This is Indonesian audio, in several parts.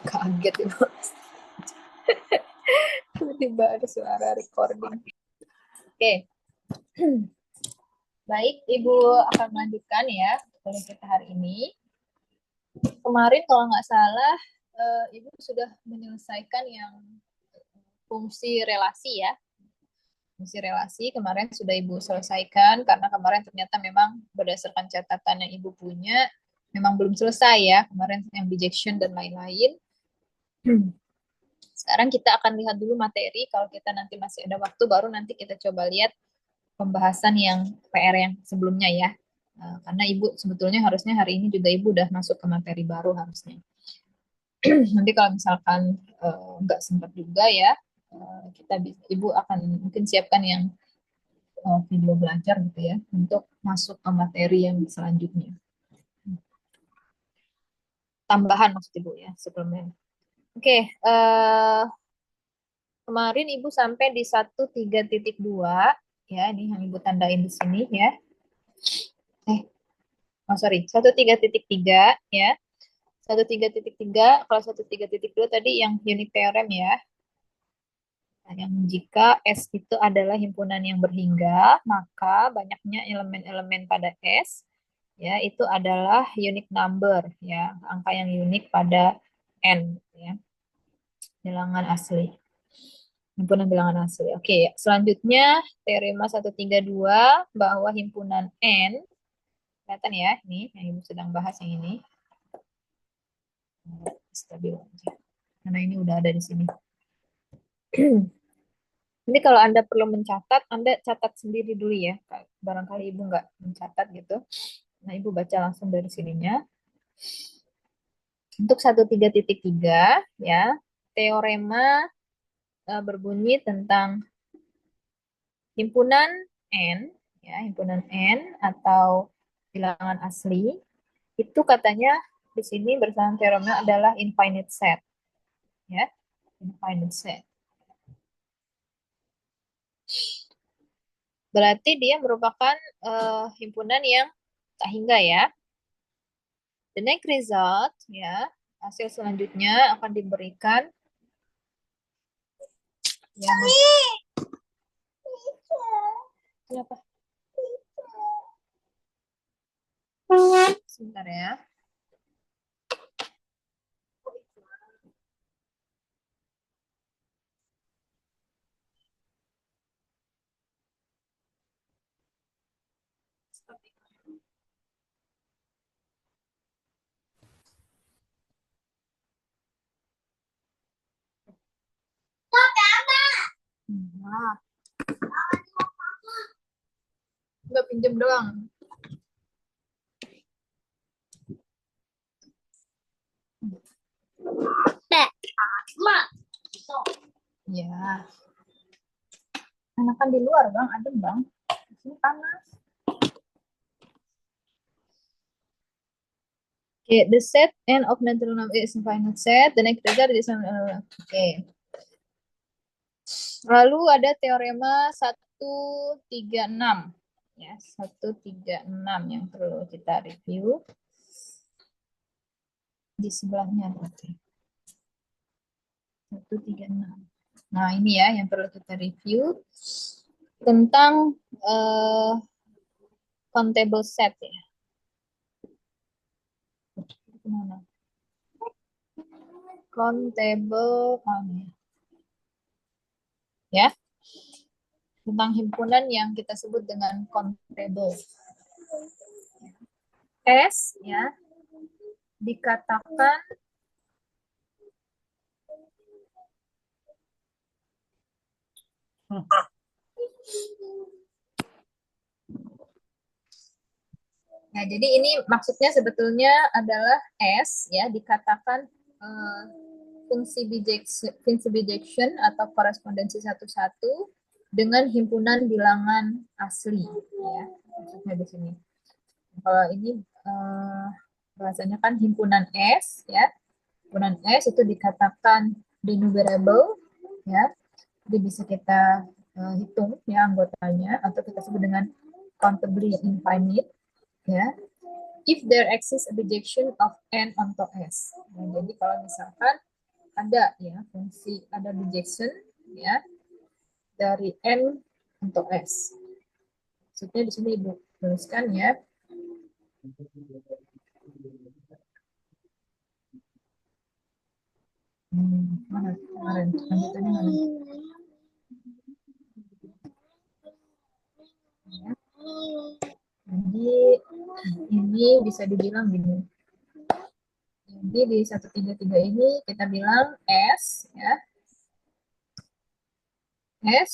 Kaget itu. Tiba-tiba ada suara recording. Oke. Baik, Ibu akan melanjutkan ya kuliah kita hari ini. Kemarin kalau nggak salah, Ibu sudah menyelesaikan yang fungsi relasi ya. Fungsi relasi kemarin sudah Ibu selesaikan karena kemarin ternyata memang berdasarkan catatan yang Ibu punya memang belum selesai ya. Kemarin yang bijection dan lain-lain. Sekarang kita akan lihat dulu materi. Kalau kita nanti masih ada waktu, baru nanti kita coba lihat pembahasan yang PR yang sebelumnya ya. Karena Ibu sebetulnya harusnya hari ini juga Ibu udah masuk ke materi baru harusnya. Nanti kalau misalkan nggak sempat juga ya, Ibu akan mungkin siapkan yang video belajar gitu ya untuk masuk ke materi yang selanjutnya. Tambahan maksud Ibu ya sebelumnya. Oke, kemarin Ibu sampai di 13.2 ya, ini yang Ibu tandain di sini ya. Sorry, 13.3 ya. 13.3, kalau 13.2 tadi yang unit theorem ya. Nah, yang jika S itu adalah himpunan yang berhingga, maka banyaknya elemen-elemen pada S ya itu adalah unique number ya, angka yang unik pada N ya. Bilangan asli. Himpunan bilangan asli. Oke, selanjutnya teorema 132 bahwa himpunan N, kelihatan ya, ini yang Ibu sedang bahas yang ini. Stabil aja. Karena ini udah ada di sini. Ini kalau Anda perlu mencatat, Anda catat sendiri dulu ya. Barangkali Ibu nggak mencatat gitu. Nah, Ibu baca langsung dari sininya. Untuk 13.3 ya, teorema berbunyi tentang himpunan N, ya, himpunan N atau bilangan asli, itu katanya di sini bersama teorema adalah infinite set. Ya, infinite set. Berarti dia merupakan himpunan yang tak hingga ya. The next result ya, hasil selanjutnya akan diberikan yang kenapa? Sebentar ya. Nah, nggak pinjam doang. Ya. Enakan di luar bang, adem bang. Di sini panas. Okay, the set n of natural number is infinite set. The next result is okay. Lalu ada teorema 136 ya, 136 yang perlu kita review. Di sebelahnya berarti. 136. Nah, ini ya yang perlu kita review tentang countable set ya. Gimana? Countable ya. Tentang himpunan yang kita sebut dengan countable. S ya dikatakan Nah, jadi ini maksudnya sebetulnya adalah S ya dikatakan fungsi bijection atau korespondensi satu-satu dengan himpunan bilangan asli ya maksudnya di sini. Kalau ini bahasanya kan himpunan S ya. Himpunan S itu dikatakan denumerable ya. Jadi bisa kita hitung ya anggotanya atau kita sebut dengan countably infinite ya. if there exists a bijection of n onto s. Nah, jadi kalau misalkan ada ya fungsi ada bijection ya dari n untuk s. Maksudnya di sini ibu tuliskan ya. Mana kemarin lanjutannya mana? Ya. Jadi ini bisa dibilang gini. Jadi di 133 ini kita bilang S ya. S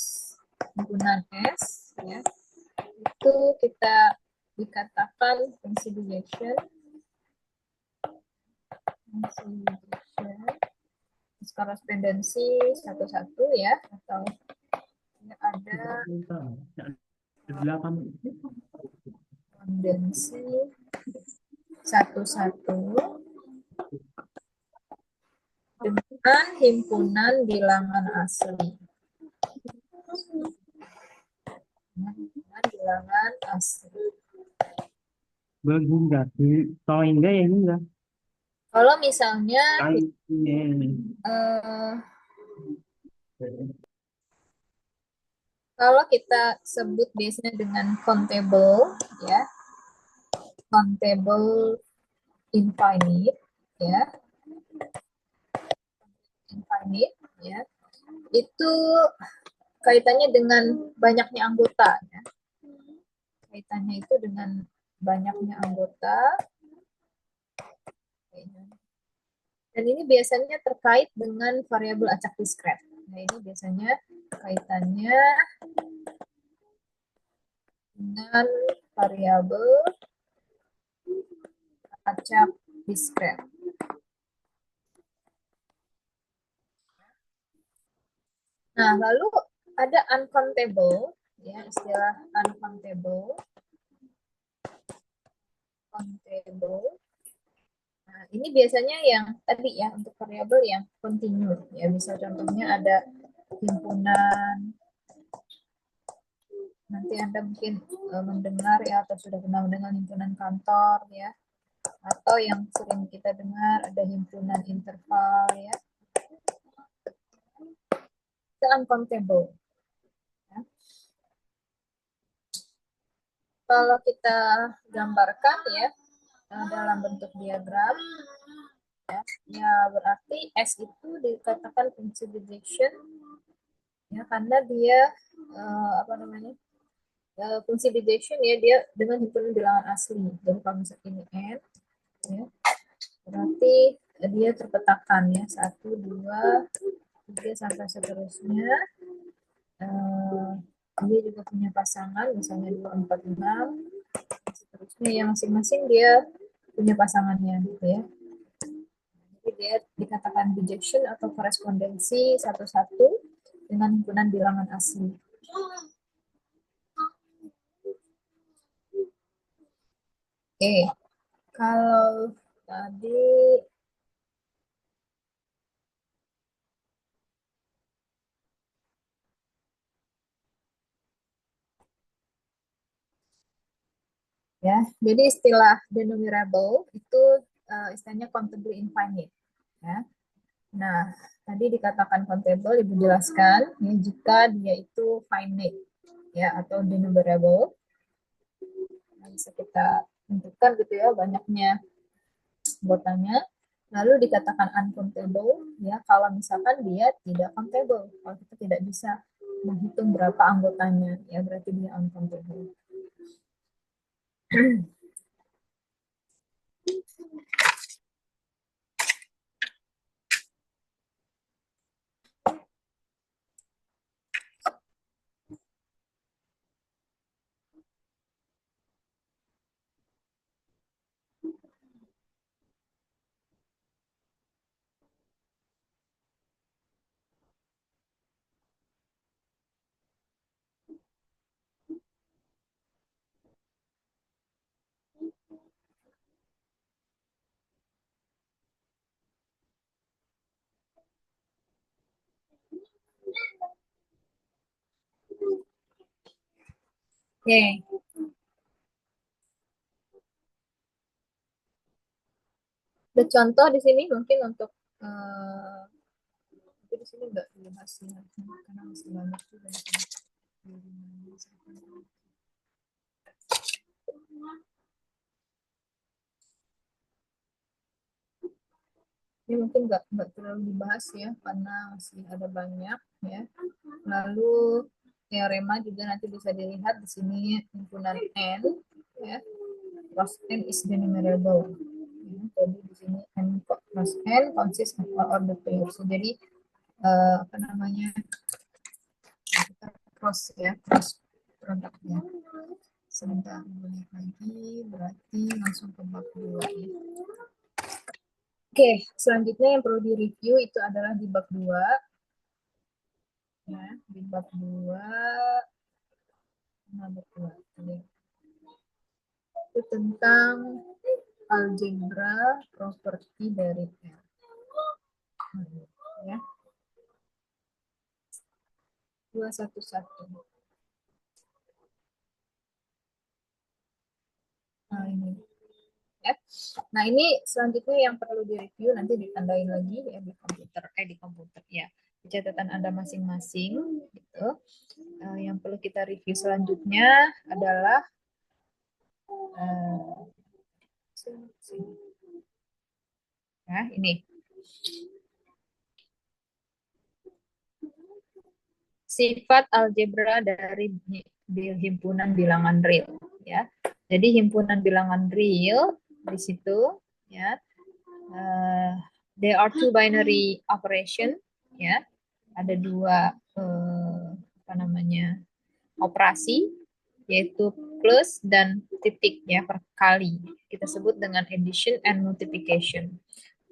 himpunan S ya. Itu kita dikatakan fungsi bijection korespondensi satu-satu ya atau ada korespondensi satu-satu dengan himpunan bilangan asli. Himpunan bilangan asli. Berhingga, hingga ya hingga. Kalau misalnya kalau kita sebut biasanya dengan countable ya, countable infinite ya, infinite ya, itu kaitannya dengan banyaknya anggota ya. Kaitannya itu dengan banyaknya anggota. Dan ini biasanya terkait dengan variabel acak diskret. Nah, ini biasanya kaitannya dengan variabel acak diskret. Nah, lalu ada uncountable, ya istilah uncountable. Countable. Nah, ini biasanya yang tadi ya untuk variabel yang continue. Ya, bisa contohnya ada himpunan. Nanti Anda mungkin mendengar ya atau sudah pernah mendengar himpunan kantor ya. Atau yang sering kita dengar ada himpunan interval ya. Itu uncountable. Ya. Kalau kita gambarkan ya dalam bentuk diagram ya berarti S itu dikatakan fungsi bijection ya karena dia apa namanya fungsi bijection ya dia dengan himpunan bilangan asli. Jadi kalau misalnya ini n ya berarti dia terpetakan ya 1, 2, 3 sampai seterusnya. Dia juga punya pasangan misalnya 2, 4, 6 seterusnya yang masing-masing dia punya pasangannya gitu ya. Jadi dia dikatakan bijection atau korespondensi satu-satu dengan himpunan bilangan asli. Oke, kalau tadi ya, jadi istilah denominable itu istilahnya countably infinite ya. Nah, tadi dikatakan countable, Ibu jelaskan ya, jika dia itu finite ya atau denominable. Nah, bisa kita tentukan gitu ya banyaknya anggotanya. Lalu dikatakan uncountable ya kalau misalkan dia tidak countable. Kalau kita tidak bisa menghitung berapa anggotanya ya berarti dia uncountable. Oke. Ada contoh di sini mungkin untuk tapi di sini nggak dibahas ya, karena masih banyak juga di sini. Ini mungkin nggak terlalu dibahas ya karena masih ada banyak ya. Lalu teorema juga nanti bisa dilihat di sini himpunan n ya. Cross n is the numerable. Ya, jadi di sini n cross n consists of all the pairs. Jadi apa namanya, kita cross ya, cross produknya. Sebentar boleh lagi, berarti langsung ke bab 2 ya. Oke, selanjutnya yang perlu direview itu adalah di bab 2 ya, di bab 2 bab 2 itu tentang algebra properti dari R ya, 211. Nah ini ya. Nah ini selanjutnya yang perlu direview, nanti ditandain lagi ya di komputer ya, di catatan Anda masing-masing gitu. Yang perlu kita review selanjutnya adalah nah ini sifat algebra dari himpunan bilangan real ya. Jadi himpunan bilangan real di situ ya, there are two binary operation ya. Ada dua apa namanya, operasi, yaitu plus dan titik ya, per kali. Kita sebut dengan addition and multiplication.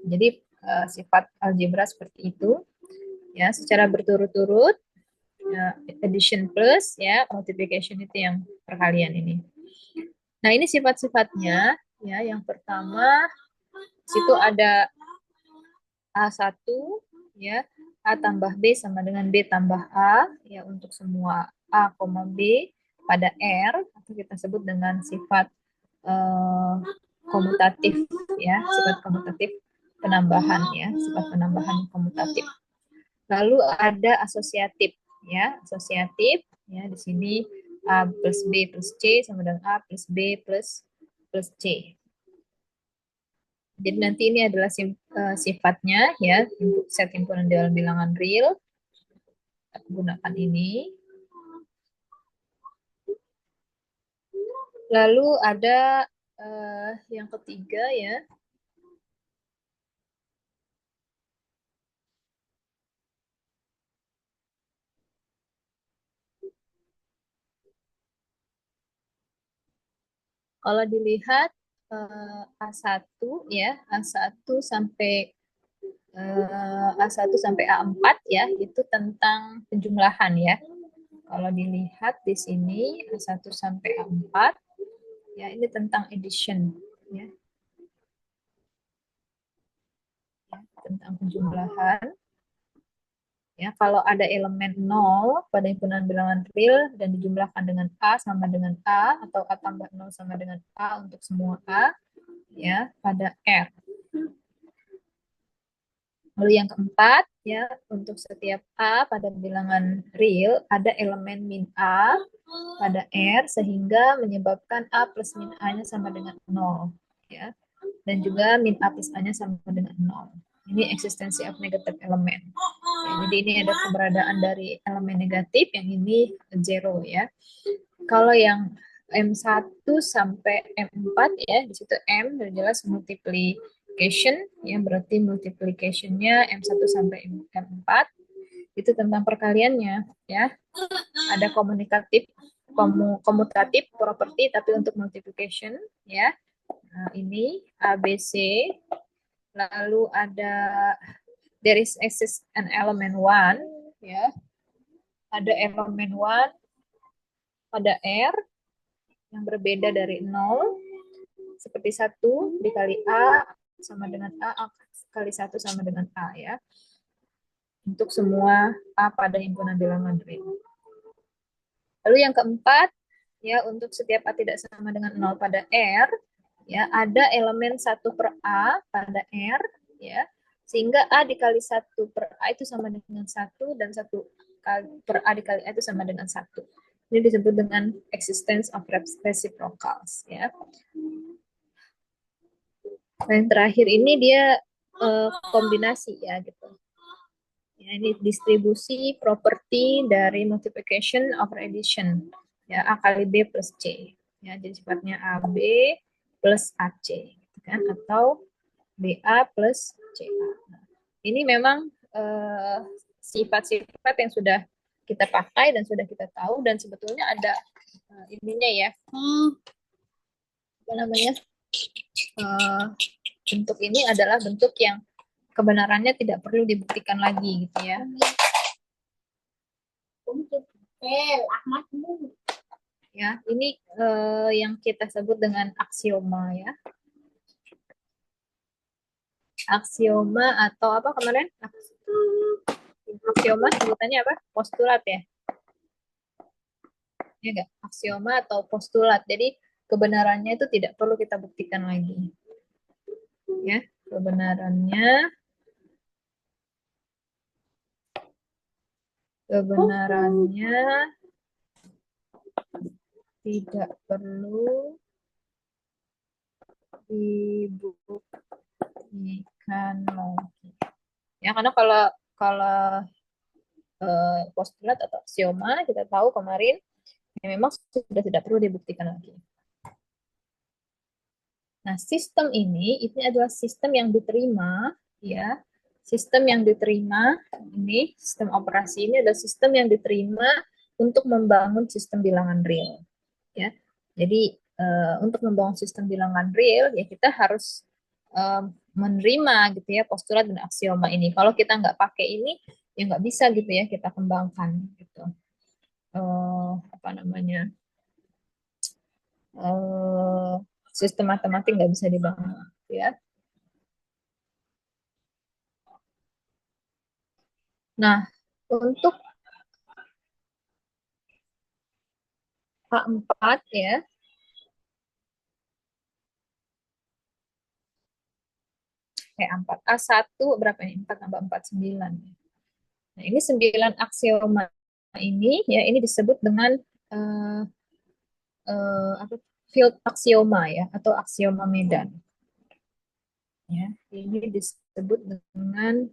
Jadi sifat algebra seperti itu ya, secara berturut-turut. Addition plus ya, multiplication itu yang perkalian ini. Nah, ini sifat-sifatnya ya. Yang pertama situ ada A1 ya, A tambah B sama dengan B tambah A ya, untuk semua A, B pada R, atau kita sebut dengan sifat komutatif ya, sifat komutatif penambahan ya, sifat penambahan komutatif. Lalu ada asosiatif ya, asosiatif ya, di sini A plus B plus C sama dengan A plus B plus C. Jadi nanti ini adalah sifatnya ya, untuk set himpunan dalam bilangan real. Kita gunakan ini. Lalu ada yang ketiga ya. Kalau dilihat A1 ya, A1 sampai A1 sampai A4 ya, itu tentang penjumlahan ya. Kalau dilihat di sini A1 sampai A4 ya, ini tentang addition ya. Tentang penjumlahan. Ya, kalau ada elemen 0 pada himpunan bilangan real dan dijumlahkan dengan A sama dengan A, atau A tambah 0 sama dengan A untuk semua A ya, pada R. Lalu yang keempat ya, untuk setiap A pada bilangan real ada elemen min A pada R sehingga menyebabkan A plus min A-nya sama dengan 0 ya. Dan juga min A plus A-nya sama dengan 0. Ini eksistensi of negative element. Ya, jadi ini ada keberadaan dari elemen negatif, yang ini 0 ya. Kalau yang M1 sampai M4 ya, di situ M sudah jelas multiplication ya, berarti multiplicationnya M1 sampai M4 itu tentang perkaliannya ya. Ada komutatif property tapi untuk multiplication ya. Nah, ini ABC. Lalu ada there is exist an element 1 ya. Ada elemen 1 pada R yang berbeda dari 0, seperti 1 dikali A sama dengan A kali 1 sama dengan A ya, untuk semua A pada himpunan bilangan real. Lalu yang keempat ya, untuk setiap A tidak sama dengan 0 pada R ya ada elemen 1/A pada R, ya, sehingga A dikali 1/A itu sama dengan 1, dan 1/A dikali A itu sama dengan 1. Ini disebut dengan existence of reciprocals, ya. Nah, yang terakhir ini dia kombinasi, ya, gitu. Ya, ini distribusi properti dari multiplication over addition, ya, A kali B plus C, ya, jadi sifatnya AB plus AC, gitu kan, atau BA plus CA. Nah, ini memang sifat-sifat yang sudah kita pakai dan sudah kita tahu, dan sebetulnya ada ininya, ya, apa namanya, uh, bentuk ini adalah bentuk yang kebenarannya tidak perlu dibuktikan lagi, gitu ya. Ya, ini yang kita sebut dengan aksioma, ya. Aksioma atau apa kemarin? Aksioma sebutannya apa? Postulat, ya. Ya enggak? Aksioma atau postulat. Jadi kebenarannya itu tidak perlu kita buktikan lagi. Ya, kebenarannya tidak perlu dibuktikan lagi. Ya, karena kalau kalau postulat atau aksioma kita tahu kemarin ya memang sudah tidak perlu dibuktikan lagi. Nah, sistem ini adalah sistem yang diterima, ya. Sistem yang diterima ini, sistem operasi ini adalah sistem yang diterima untuk membangun sistem bilangan real, ya. Jadi untuk membangun sistem bilangan real, ya kita harus menerima gitu ya postulat dan aksioma ini. Kalau kita nggak pakai ini, ya nggak bisa gitu ya kita kembangkan gitu. Apa namanya? Sistem matematik nggak bisa dibangun, ya. Nah, untuk A4, ya, A4, A1 berapa ini? 4 tambah 4, 9. Nah, ini 9 aksioma ini, ya, ini disebut dengan uh, apa, field aksioma, ya, atau aksioma medan. Ya, ini disebut dengan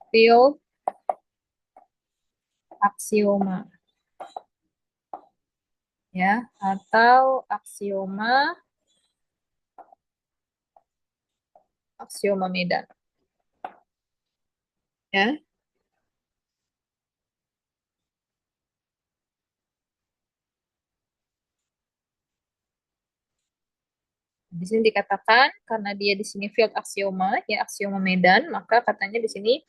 field aksioma, ya, atau aksioma medan, ya. Di sini dikatakan karena dia di sini field aksioma, ya, aksioma medan, maka katanya di sini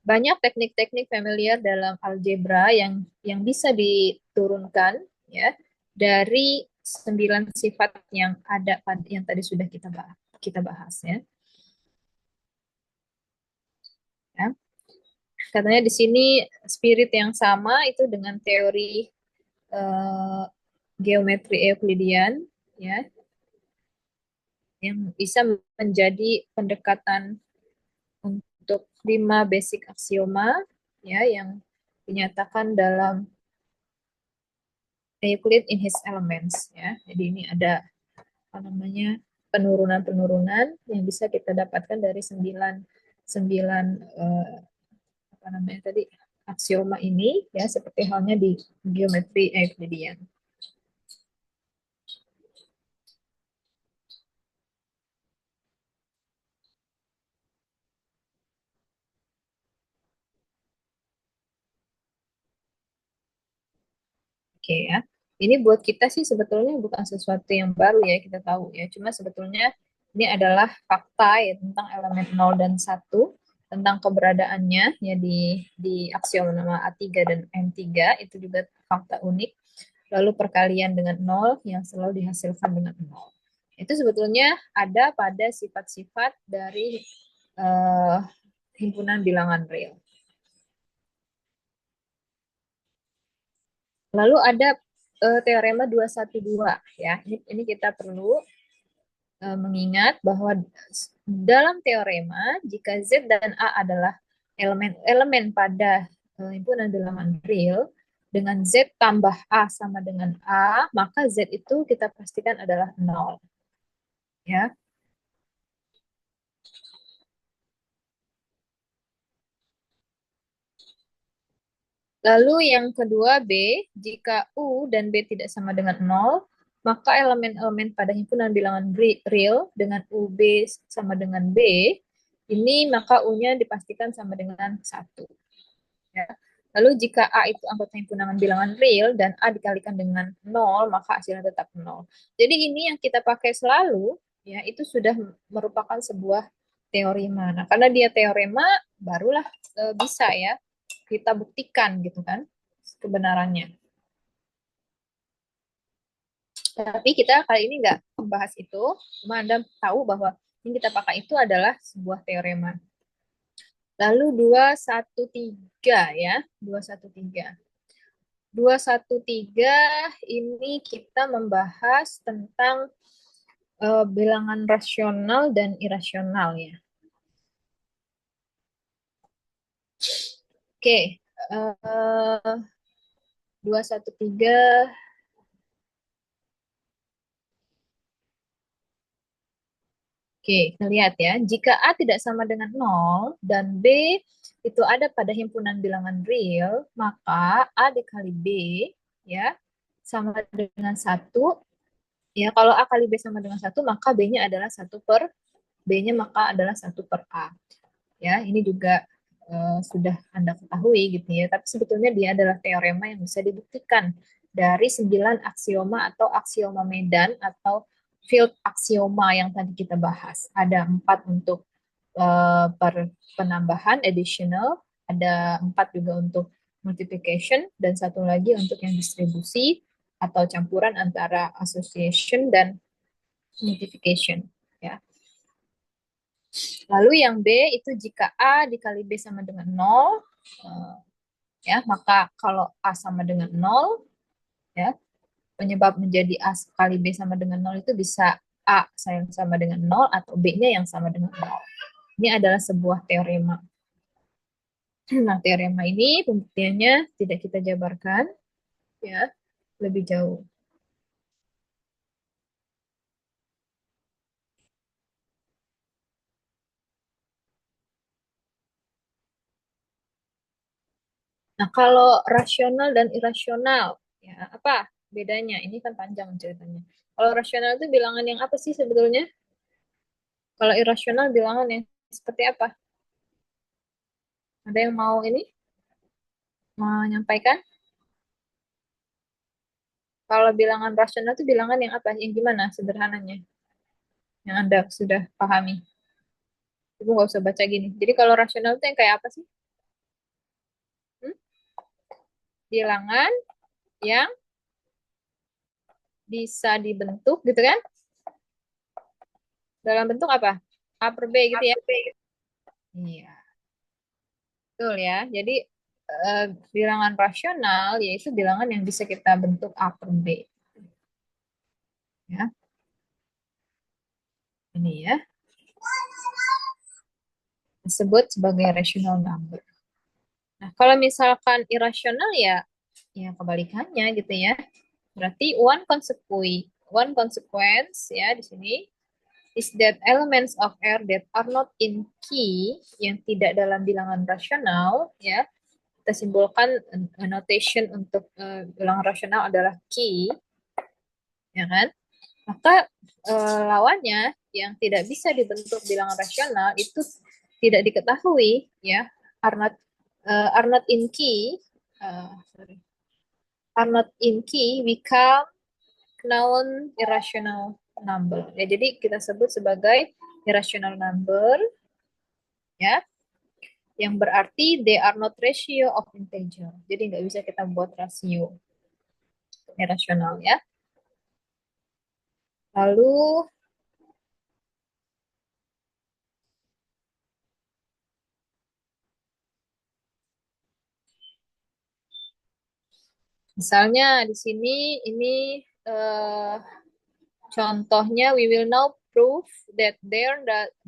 banyak teknik-teknik familiar dalam algebra yang bisa diturunkan, ya, dari 9 sifat yang ada pada yang tadi sudah kita bahas, ya. Ya. Katanya di sini spirit yang sama itu dengan teori uh, geometri Euclidean, ya, yang bisa menjadi pendekatan untuk 5 basic aksioma, ya, yang dinyatakan dalam Euclid in his Elements, ya. Jadi ini ada apa namanya penurunan-penurunan yang bisa kita dapatkan dari 9 9 apa namanya tadi aksioma ini, ya, seperti halnya di geometri Euclidean. Oke, ya. Ini buat kita sih sebetulnya bukan sesuatu yang baru, ya, kita tahu, ya. Cuma sebetulnya ini adalah fakta, ya, tentang elemen 0 dan 1, tentang keberadaannya, ya, di aksioma nama A3 dan M3 itu juga fakta unik. Lalu perkalian dengan 0 yang selalu dihasilkan dengan 0. Itu sebetulnya ada pada sifat-sifat dari uh, himpunan bilangan real. Lalu ada teorema 212 ya. Ini kita perlu mengingat bahwa dalam teorema jika Z dan A adalah elemen-elemen pada himpunan bilangan real dengan Z tambah A sama dengan A, maka Z itu kita pastikan adalah nol. Ya. Lalu yang kedua B, jika U dan B tidak sama dengan nol, maka elemen-elemen pada himpunan bilangan real dengan UB sama dengan B, ini maka U-nya dipastikan sama dengan 1. Ya. Lalu jika A itu anggota himpunan bilangan real dan A dikalikan dengan nol, maka hasilnya tetap nol. Jadi ini yang kita pakai selalu, ya itu sudah merupakan sebuah teorema. Nah, karena dia teorema, barulah bisa ya kita buktikan gitu kan kebenarannya. Tapi kita kali ini nggak membahas itu, cuma Anda tahu bahwa yang kita pakai itu adalah sebuah teorema. Lalu 213 ya, 213. 213 ini kita membahas tentang bilangan rasional dan irasional ya. Oke, 213. Oke, kita lihat ya. Jika A tidak sama dengan nol dan B itu ada pada himpunan bilangan real, maka A dikali B ya sama dengan 1. Ya, kalau A kali B sama dengan 1, maka B-nya adalah 1 per B-nya maka adalah 1 per A. Ya, ini juga sudah Anda ketahui gitu ya. Tapi sebetulnya dia adalah teorema yang bisa dibuktikan dari 9 aksioma atau aksioma medan atau field aksioma yang tadi kita bahas. Ada 4 untuk penambahan additional, ada 4 juga untuk multiplication, dan satu lagi untuk yang distribusi atau campuran antara association dan multiplication. Ya. Lalu yang B itu jika A dikali B sama dengan 0, ya, maka kalau A sama dengan 0, ya, penyebab menjadi A kali B sama dengan 0 itu bisa A yang sama dengan 0 atau B-nya yang sama dengan 0. Ini adalah sebuah teorema. Nah, teorema ini pembuktiannya tidak kita jabarkan, ya, lebih jauh. Nah, kalau rasional dan irasional, ya apa bedanya? Ini kan panjang ceritanya. Kalau rasional itu bilangan yang apa sih sebetulnya? Kalau irasional bilangan yang seperti apa? Ada yang mau ini menyampaikan? Kalau bilangan rasional itu bilangan yang apa? Yang gimana sederhananya? Yang Anda sudah pahami. Ibu nggak usah baca gini. Jadi kalau rasional itu yang kayak apa sih? Hmm? Bilangan yang bisa dibentuk gitu kan? Dalam bentuk apa? A per B gitu ya? Iya, betul ya. Jadi eh, bilangan rasional yaitu bilangan yang bisa kita bentuk A per B. Ya, ini ya. Disebut sebagai rational number. Nah, kalau misalkan irasional ya, ya kebalikannya gitu ya. Berarti one consequence ya di sini is that elements of R that are not in key yang tidak dalam bilangan rasional ya. Kita simpulkan notation untuk bilangan rasional adalah key, ya kan? Maka lawannya yang tidak bisa dibentuk bilangan rasional itu tidak diketahui ya, are not in key, sorry, are not in key, we call known irrational number. Ya, jadi kita sebut sebagai irrational number ya, yang berarti they are not ratio of integer. Jadi nggak bisa kita buat rasio irrational ya. Lalu Misalnya di sini ini contohnya we will now prove that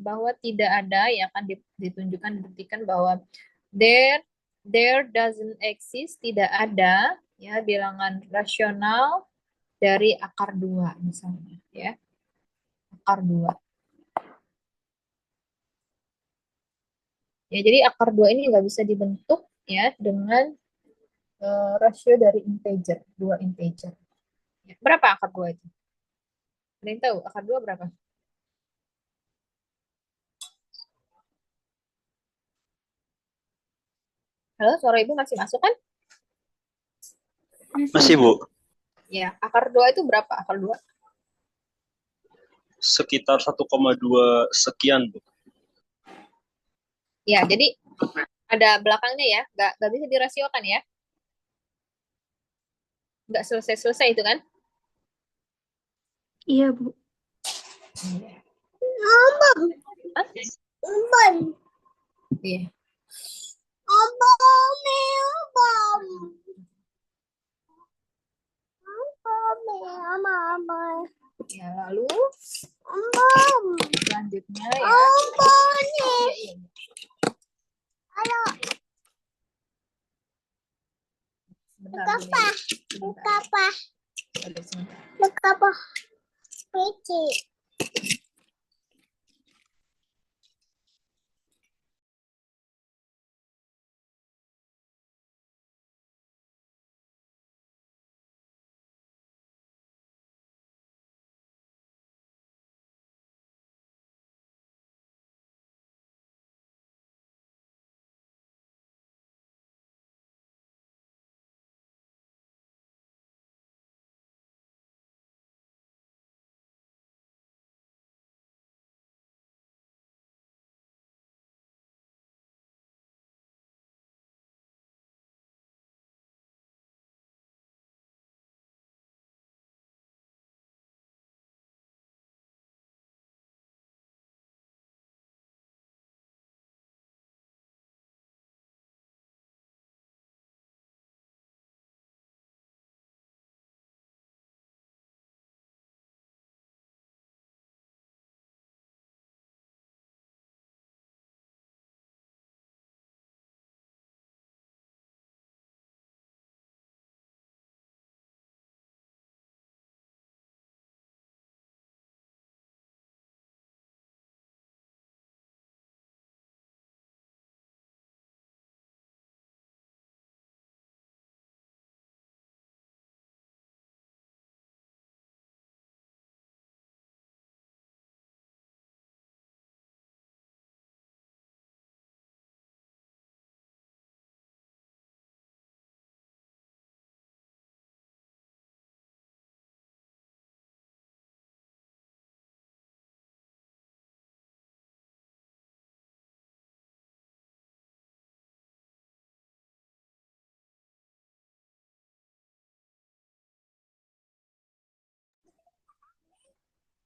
bahwa tidak ada yang akan ditunjukkan dibuktikan bahwa there there doesn't exist, tidak ada ya bilangan rasional dari akar 2 misalnya ya. Akar 2. Ya, jadi akar 2 ini nggak bisa dibentuk ya dengan rasio dari integer, 2 integer. Ya, berapa akar 2 itu? Ada yang tahu akar 2 berapa? Halo, suara ibu masih masuk kan? Masih, Bu. Ya, akar 2 itu berapa akar 2? Sekitar 1,2 sekian, Bu. Ya, jadi ada belakangnya ya, nggak bisa dirasiokan ya. Nggak selesai-selesai itu kan? Iya, Bu. Hah? Iya. Ya, lalu selanjutnya ya. Iya, iya. Sebentar, sebentar.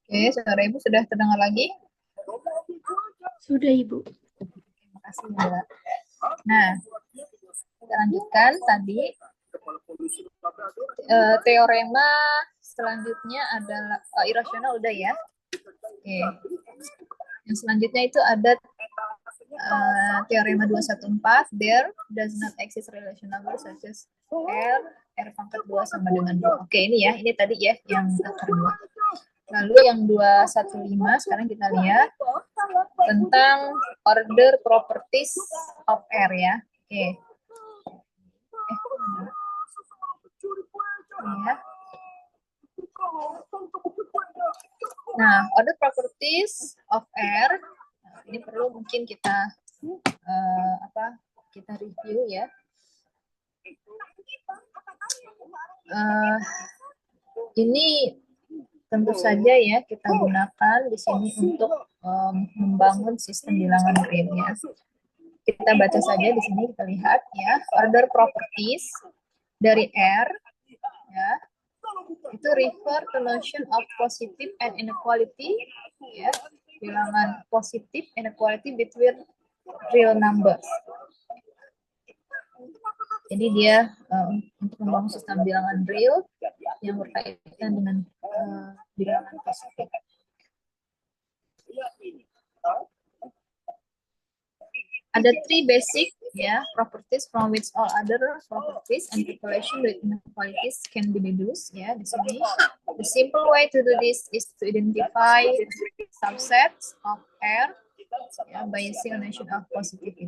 Oke, suara ibu sudah terdengar lagi? Sudah, Ibu. Terima kasih, Mbak. Nah, kita lanjutkan tadi. Teorema selanjutnya adalah irasional udah ya. Oke. Yang selanjutnya itu ada teorema 214, there does not exist relation number such as R pangkat 2 sama dengan 2. Oke, ini ya, ini tadi ya yang akar 2. Lalu yang 215 sekarang kita lihat tentang order properties of R ya. Oke. Ya. Nah, order properties of R ini perlu mungkin kita kita review ya. Ini tentu saja ya kita gunakan di sini untuk membangun sistem bilangan real ya. Kita baca saja di sini, kita lihat ya, order properties dari R ya. Itu refer to notion of positive and inequality ya, bilangan positif inequality between real numbers. Jadi dia untuk membangun sistem bilangan real yang berkaitan dengan bilangan positif. Ada three basic properties from which all other properties and population with inequalities can be deduced. Di sini. The simple way to do this is to identify subsets of R by using a notion of positivity.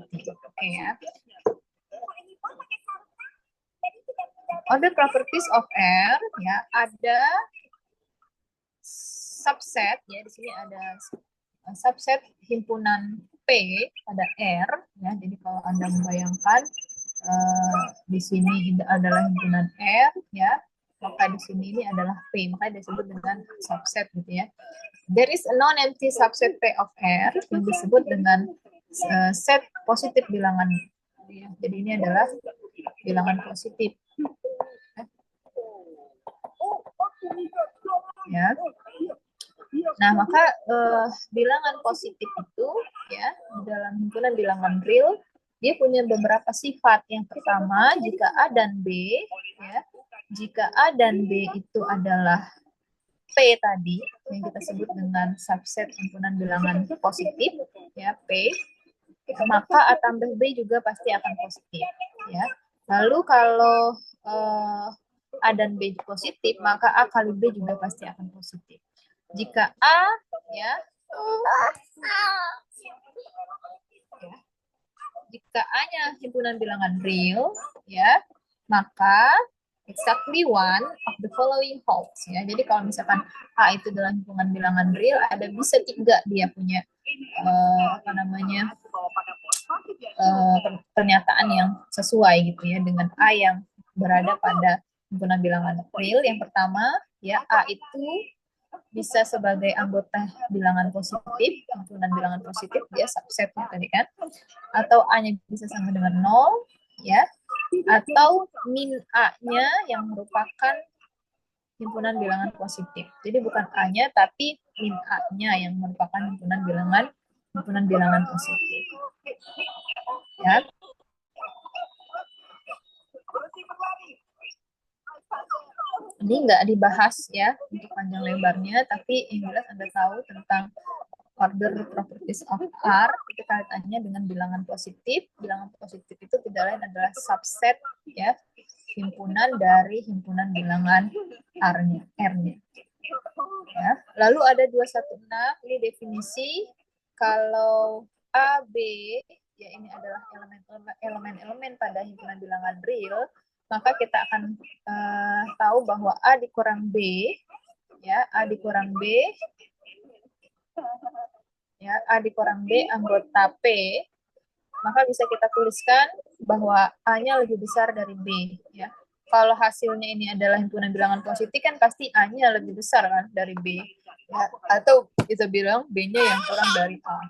Other properties of R ada subset di sini ada subset himpunan P pada R jadi kalau Anda membayangkan di sini adalah himpunan R maka di sini ini adalah P, maka disebut dengan subset gitu ya. There is a non-empty subset P of R yang disebut dengan set positif bilangan. Jadi ini adalah bilangan positif. Nah, maka bilangan positif itu di dalam himpunan bilangan real dia punya beberapa sifat. Yang pertama, jika A dan B jika A dan B itu adalah P tadi yang kita sebut dengan subset himpunan bilangan positif P, maka A tambah B juga pasti akan positif Lalu kalau A dan B positif, maka A kali B juga pasti akan positif. Jika A jika A-nya himpunan bilangan real maka exactly one of the following holds Jadi kalau misalkan A itu dalam himpunan bilangan real, ada bisa 3 dia punya pernyataan yang sesuai gitu dengan A yang berada pada himpunan bilangan real. Yang pertama A itu bisa sebagai anggota bilangan positif, himpunan bilangan positif, dia subsetnya tadi kan, atau A-nya bisa sama dengan 0 atau min A-nya yang merupakan himpunan bilangan positif. Jadi bukan A-nya tapi min A-nya yang merupakan himpunan bilangan positif. Ini nggak dibahas untuk panjang lebarnya, tapi yang jelas Anda tahu tentang order properties of R itu kaitannya dengan bilangan positif. Bilangan positif itu tidak lain adalah subset himpunan dari himpunan bilangan R-nya. Lalu ada 216, ini definisi kalau A, B ini adalah elemen-elemen pada himpunan bilangan real, maka kita akan tahu bahwa A dikurang B, A dikurang B, A dikurang B anggota P, maka bisa kita tuliskan bahwa A-nya lebih besar dari B. Kalau hasilnya ini adalah himpunan bilangan positif, kan pasti A-nya lebih besar kan dari B. Atau kita bilang B-nya yang kurang dari A.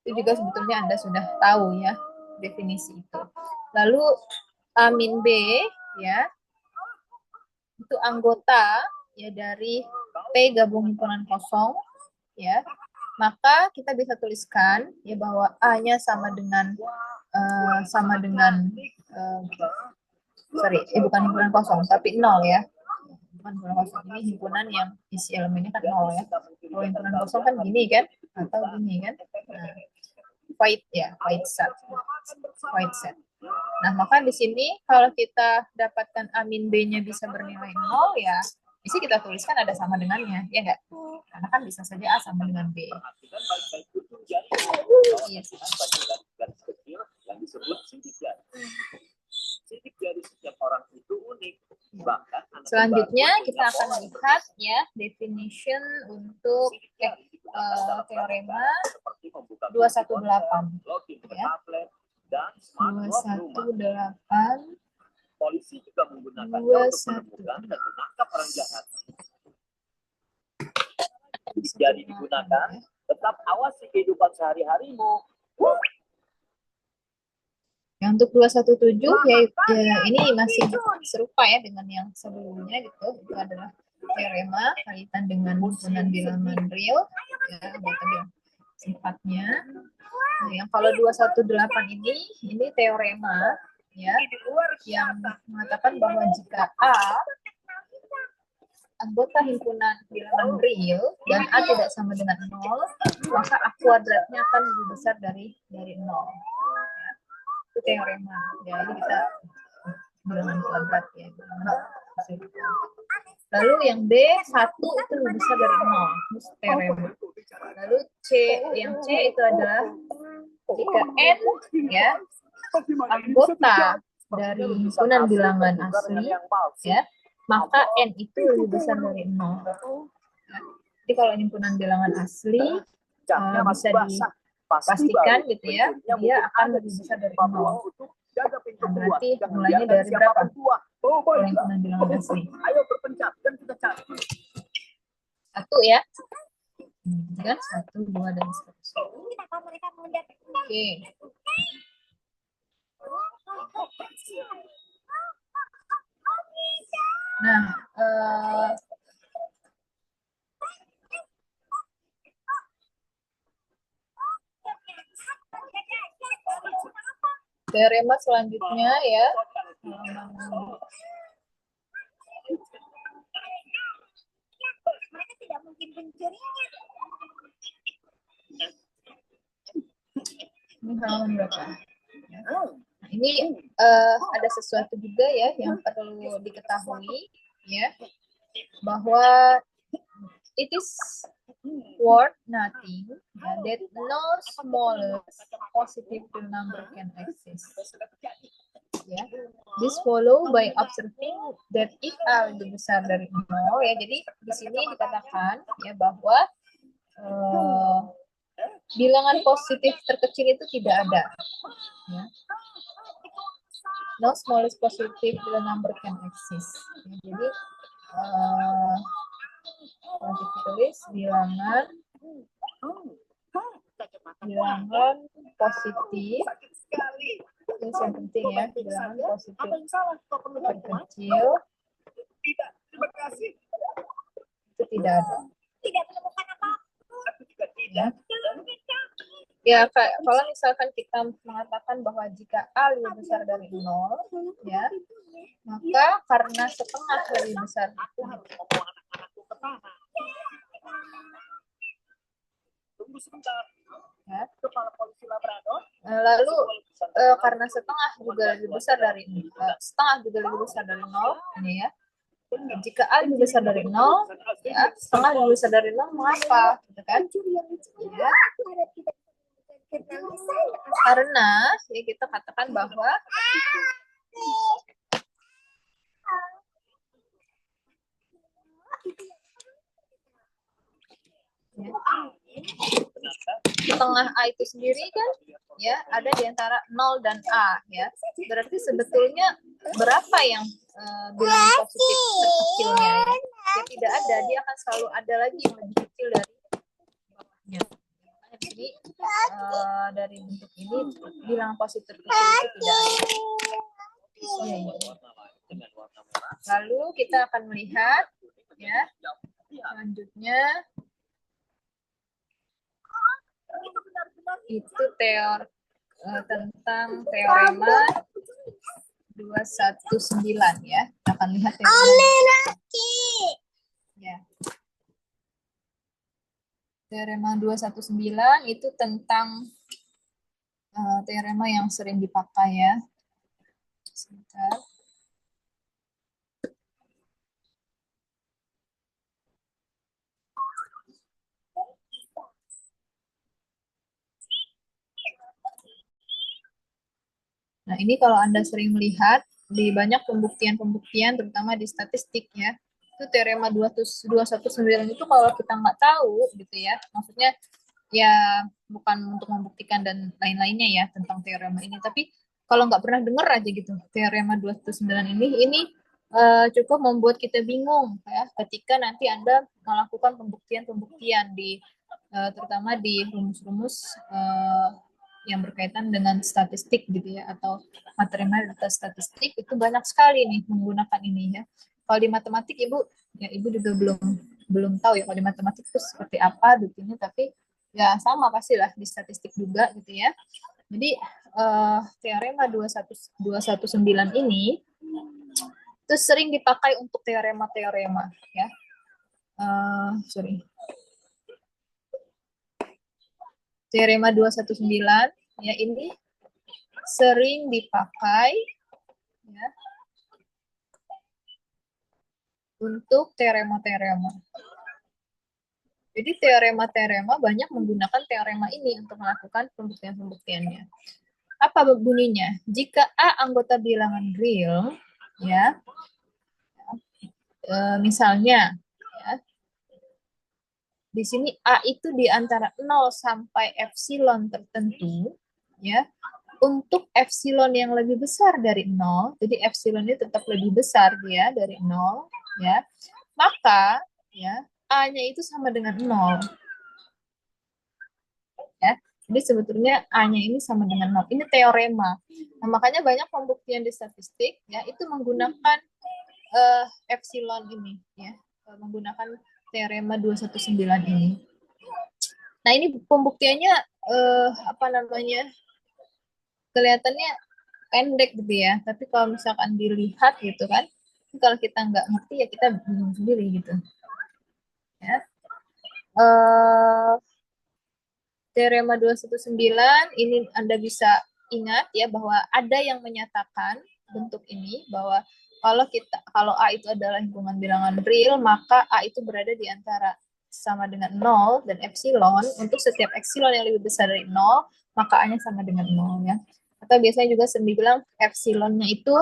Itu juga sebetulnya Anda sudah tahu definisi itu. Lalu A min B itu anggota dari P gabung himpunan kosong maka kita bisa tuliskan bahwa A-nya sama dengan bukan himpunan kosong tapi 0 bukan himpunan kosong, ini himpunan yang isi elemennya kan 0 kalau himpunan kosong kan gini kan atau gini kan. Void set. Nah, maka di sini kalau kita dapatkan A min B-nya bisa bernilai 0 bisa kita tuliskan ada sama dengannya, ya enggak? Karena kan bisa saja A sama dengan B. Iya sih. Selanjutnya kita akan lihat definition untuk teorema 218 218 polisi juga menggunakan untuk menemukan dan menangkap orang jahat. Jadi digunakan, tetap awasi kehidupan sehari-harimu. Yang untuk 217 ini masih serupa dengan yang sebelumnya gitu. Itu adalah teorema kaitan dengan himpunan bilangan real sifatnya. Nah, yang kalau 218 ini teorema ya yang mengatakan bahwa jika A anggota himpunan bilangan real dan A tidak sama dengan 0, maka A kuadratnya akan lebih besar dari 0. Ya. Itu teorema. Ya, ini kita bilangan kuadrat ya. Lalu yang B, 1 itu lebih besar dari 0. Itu teorema. Lalu yang C itu adalah jika N ya anggota dari himpunan bilangan asli ya, maka N itu lebih besar dari 0. Ya. Jadi kalau himpunan bilangan asli bisa dipastikan gitu ya, dia akan lebih besar dari 0. Nah, berarti mulainya dari berapa? Kalau himpunan bilangan asli. Ayo berpencar dan kita cari. 1 ya. Kan 1, 2 dan seterusnya. Oke. Nah, teorema selanjutnya ya. Mereka tidak mungkin mencurinya. Ini halaman berapa? Nah, ini ada sesuatu juga ya yang perlu diketahui ya, bahwa it is worth nothing that no smallest positive real number can exist. Ya, this follow by observing that if A lebih besar dari 0 ya. Jadi di sini dikatakan ya bahwa bilangan positif terkecil itu tidak ada. Ya. No smallest positive real number can exist. Ya, jadi nanti tulis bilangan positif. Ini yang penting ya, bilangan positif terkecil itu tidak ada. Tidak menemukan apa-apa. Ya, kalau misalkan kita mengatakan bahwa jika A lebih besar dari 0, ya, maka karena setengah lebih besar. Tunggu sebentar. Ya. Kepala polisi Labrador. Lalu karena setengah juga lebih besar dari 0, ini ya. Jika A lebih besar dari 0, ya, setengah lebih besar dari 0, mengapa? Gitu kan? Ya. Karena ya kita katakan bahwa ya, setengah A itu sendiri kan ya ada di antara 0 dan A ya. Berarti sebetulnya berapa yang bilangan positif terkecilnya ya? Ya tidak ada, dia akan selalu ada lagi yang lebih kecil dari bawahnya. Jadi dari bentuk ini bilangan positif terkecil itu tidak ada. Ya, ya. Lalu kita akan melihat ya selanjutnya itu tentang teorema 219 ya. Kita akan lihat ya. Teorema 219 itu tentang teorema yang sering dipakai ya. Sebentar. Nah, ini kalau Anda sering melihat di banyak pembuktian-pembuktian, terutama di statistik ya, itu teorema 219 itu kalau kita nggak tahu gitu ya, maksudnya ya bukan untuk membuktikan dan lain-lainnya ya tentang teorema ini, tapi kalau nggak pernah dengar aja gitu teorema 219 ini cukup membuat kita bingung ya ketika nanti Anda melakukan pembuktian-pembuktian di terutama di rumus-rumus yang berkaitan dengan statistik gitu ya, atau materi data statistik itu banyak sekali nih menggunakan ini ya. Kalau di matematik ibu juga belum tahu ya kalau di matematik itu seperti apa buktinya, tapi ya sama pastilah di statistik juga gitu ya. Jadi teorema 219 ini itu sering dipakai untuk teorema-teorema ya. Teorema 219 ya, ini sering dipakai ya untuk teorema-teorema. Jadi teorema-teorema banyak menggunakan teorema ini untuk melakukan pembuktian-pembuktiannya. Apa bunyinya? Jika A anggota bilangan real, ya, misalnya, ya, di sini A itu di antara 0 sampai epsilon tertentu, ya, untuk epsilon yang lebih besar dari 0, jadi epsilon ini tetap lebih besar dia dari 0, ya, maka ya A-nya itu sama dengan 0. Ya. Jadi sebetulnya A-nya ini sama dengan 0. Ini teorema. Nah, makanya banyak pembuktian di statistik ya itu menggunakan epsilon ini ya, menggunakan teorema 219 ini. Nah, ini pembuktiannya apa namanya? Kelihatannya pendek gitu ya, tapi kalau misalkan dilihat gitu kan, kalau kita nggak ngerti ya kita bingung sendiri gitu. Ya. Teorema 219 ini Anda bisa ingat ya bahwa ada yang menyatakan bentuk ini bahwa kalau A itu adalah hubungan bilangan real, maka A itu berada di antara sama dengan 0 dan epsilon. Untuk setiap epsilon yang lebih besar dari 0, maka A-nya sama dengan 0 ya. Atau biasanya juga sering dibilang epsilonnya itu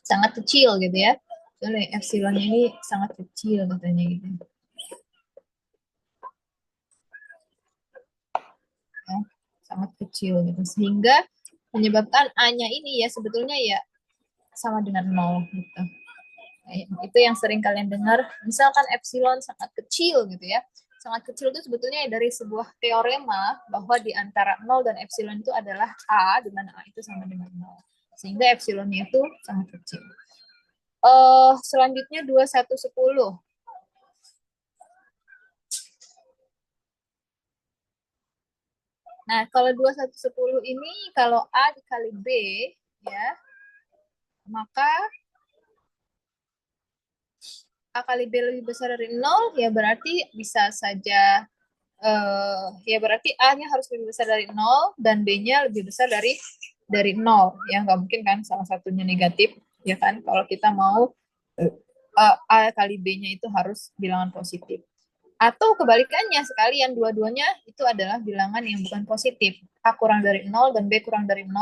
sangat kecil gitu ya. Jadi epsilonnya ini sangat kecil katanya gitu. Ya, sangat kecil gitu, sehingga menyebabkan A-nya ini ya sebetulnya ya sama dengan 0 gitu. Itu yang sering kalian dengar, misalkan epsilon sangat kecil gitu ya. Sangat kecil itu sebetulnya dari sebuah teorema bahwa di antara 0 dan epsilon itu adalah A, di mana A itu sama dengan 0. Sehingga epsilonnya itu sangat kecil. Selanjutnya 2110. Nah, kalau 2110 ini kalau A dikali B ya, maka A kali B lebih besar dari 0 ya berarti bisa saja ya berarti A-nya harus lebih besar dari 0 dan B-nya lebih besar dari 0. Ya nggak mungkin kan salah satunya negatif ya kan, kalau kita mau A kali B-nya itu harus bilangan positif. Atau kebalikannya sekalian, dua-duanya itu adalah bilangan yang bukan positif. A kurang dari 0 dan B kurang dari 0,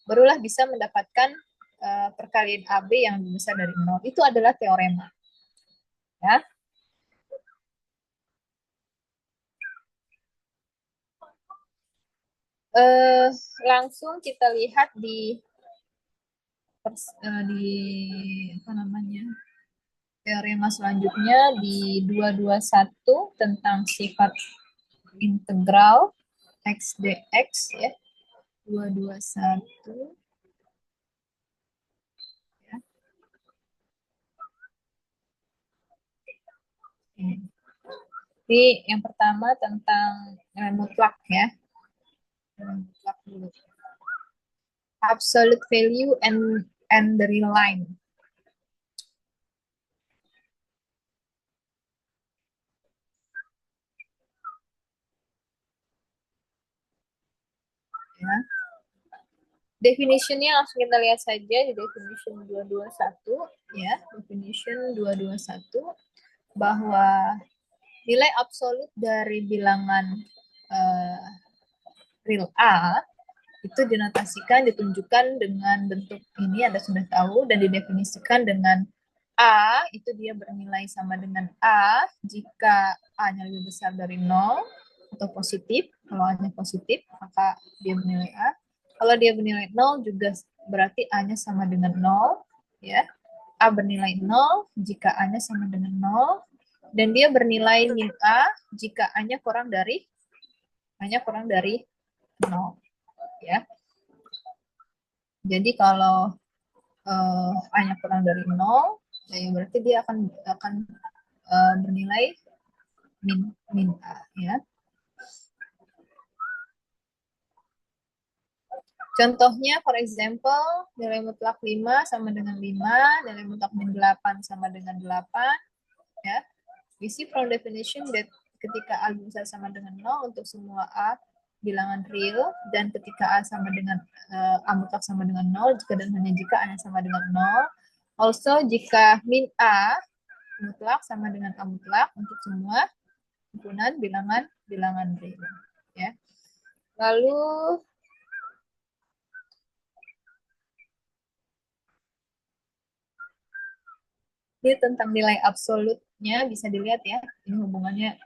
barulah bisa mendapatkan perkalian AB yang lebih besar dari 0. Itu adalah teorema. Ya. Langsung kita lihat di apa namanya, teorema selanjutnya di 221 tentang sifat integral x dx ya. 221 ya. Ini yang pertama tentang mutlak ya. Mutlak dulu. Absolute value and the real line. Ya. Definitionnya langsung kita lihat saja di definition 221 ya. Definition 221 bahwa nilai absolut dari bilangan real A itu dinotasikan, ditunjukkan dengan bentuk ini, Anda sudah tahu, dan didefinisikan dengan A, itu dia bernilai sama dengan A jika A-nya lebih besar dari 0 atau positif. Kalau A-nya positif, maka dia bernilai A. Kalau dia bernilai 0 juga berarti A-nya sama dengan 0. Ya. A bernilai 0 jika A-nya sama dengan 0. Dan dia bernilai min A jika A-nya kurang dari 0. Ya. Jadi kalau A-nya kurang dari 0, ya berarti dia akan bernilai min A ya. Contohnya, for example, nilai mutlak 5 sama dengan 5, nilai mutlak min 8 sama dengan 8, ya. We see from definition that ketika A besar sama dengan 0 untuk semua A bilangan real, dan ketika A sama dengan A mutlak sama dengan 0, jika dan hanya jika A sama dengan 0. Also, jika min A mutlak sama dengan A mutlak untuk semua himpunan bilangan real, ya. Lalu ini tentang nilai absolutnya bisa dilihat ya. Ini hubungannya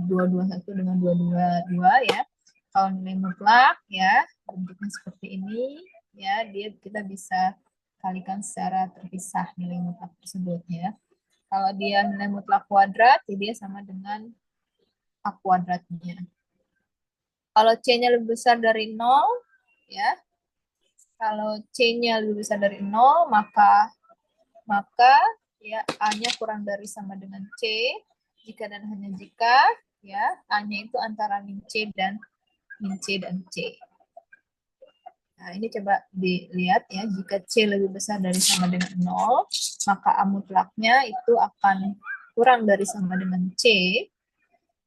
221 dengan 222 ya. Kalau nilai mutlak ya bentuknya seperti ini ya, kita bisa kalikan secara terpisah nilai mutlak tersebut ya. Kalau dia nilai mutlak kuadrat, ya dia sama dengan A kuadratnya. Kalau C-nya lebih besar dari 0 ya. Kalau C-nya lebih besar dari 0, maka ya A-nya kurang dari sama dengan C, jika dan hanya jika ya A-nya itu antara min C dan C. Nah, ini coba dilihat ya, jika C lebih besar dari sama dengan 0, maka A mutlaknya itu akan kurang dari sama dengan C,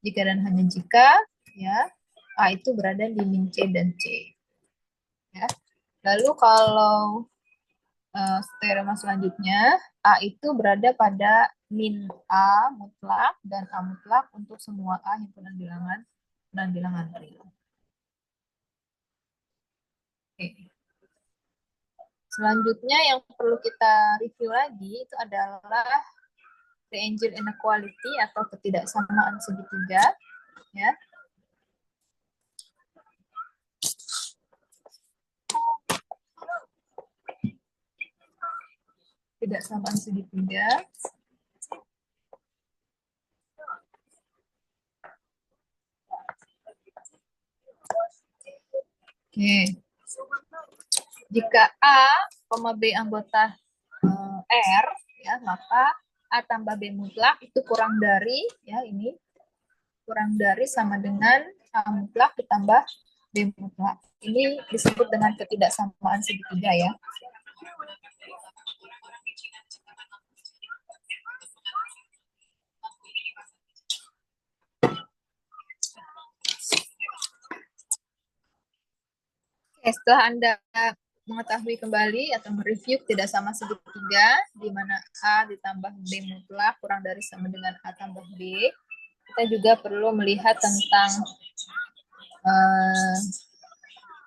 jika dan hanya jika ya A itu berada di min C dan C. Ya. Lalu kalau teorema selanjutnya, A itu berada pada min A mutlak dan A mutlak untuk semua A himpunan bilangan real. Oke. Selanjutnya yang perlu kita review lagi itu adalah triangle inequality atau ketidaksamaan segitiga, ya. Ketidaksamaan segitiga. Oke. Jika A, B anggota R, ya, maka A tambah B mutlak itu kurang dari, ya ini, kurang dari sama dengan A mutlak ditambah B mutlak. Ini disebut dengan ketidaksamaan segitiga ya. Setelah Anda mengetahui kembali atau mereview tidak sama segitiga, di mana A ditambah B mutlak kurang dari sama dengan A tambah B, kita juga perlu melihat tentang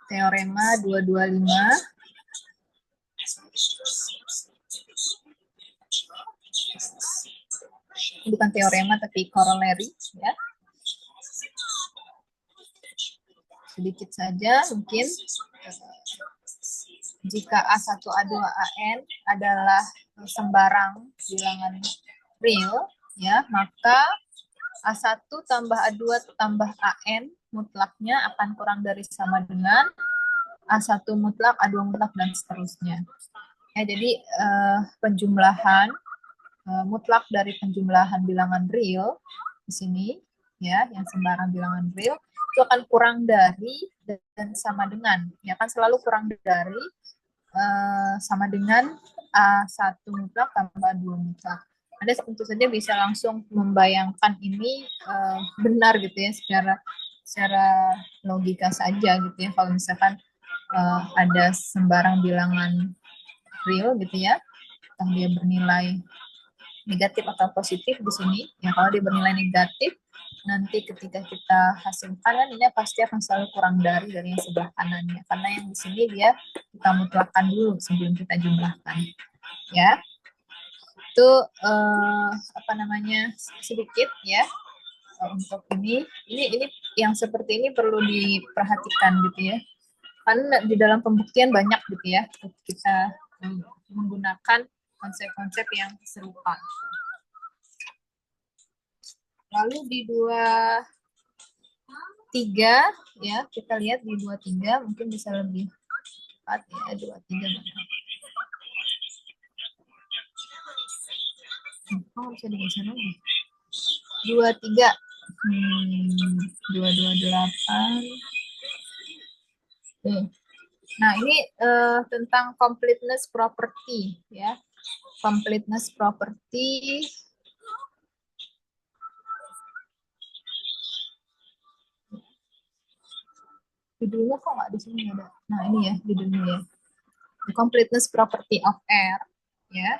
teorema 225. Bukan teorema, tapi corollary. Ya. Sedikit saja mungkin. Jika A1, A2, AN adalah sembarang bilangan real, ya, maka A1 tambah A2 tambah AN mutlaknya akan kurang dari sama dengan A1 mutlak, A2 mutlak, dan seterusnya. Ya, jadi penjumlahan mutlak dari penjumlahan bilangan real di sini, ya, yang sembarang bilangan real itu akan kurang dari dan sama dengan, ya kan selalu kurang dari sama dengan A1 mutlak tambah A2 mutlak. Anda tentu saja bisa langsung membayangkan ini benar gitu ya, secara logika saja gitu ya, kalau misalkan ada sembarang bilangan real gitu ya, entah dia bernilai negatif atau positif di sini. Ya, kalau dia bernilai negatif, nanti ketika kita hasilkan kan ini pasti akan selalu kurang dari yang sebelah kanannya, karena yang di sini dia kita mutlakkan dulu sebelum kita jumlahkan, ya. Itu sedikit ya untuk ini yang seperti ini perlu diperhatikan gitu ya, karena di dalam pembuktian banyak gitu ya kita menggunakan konsep-konsep yang serupa. Lalu di 23 ya, kita lihat di 23 mungkin bisa lebih cepat ya. 23 mana? Oh, bisa dibaca lagi. 23 228. Nah, ini tentang completeness property ya. Completeness property. Judulnya kok nggak di sini ada. Nah, ini ya judulnya ya. The completeness property of R ya.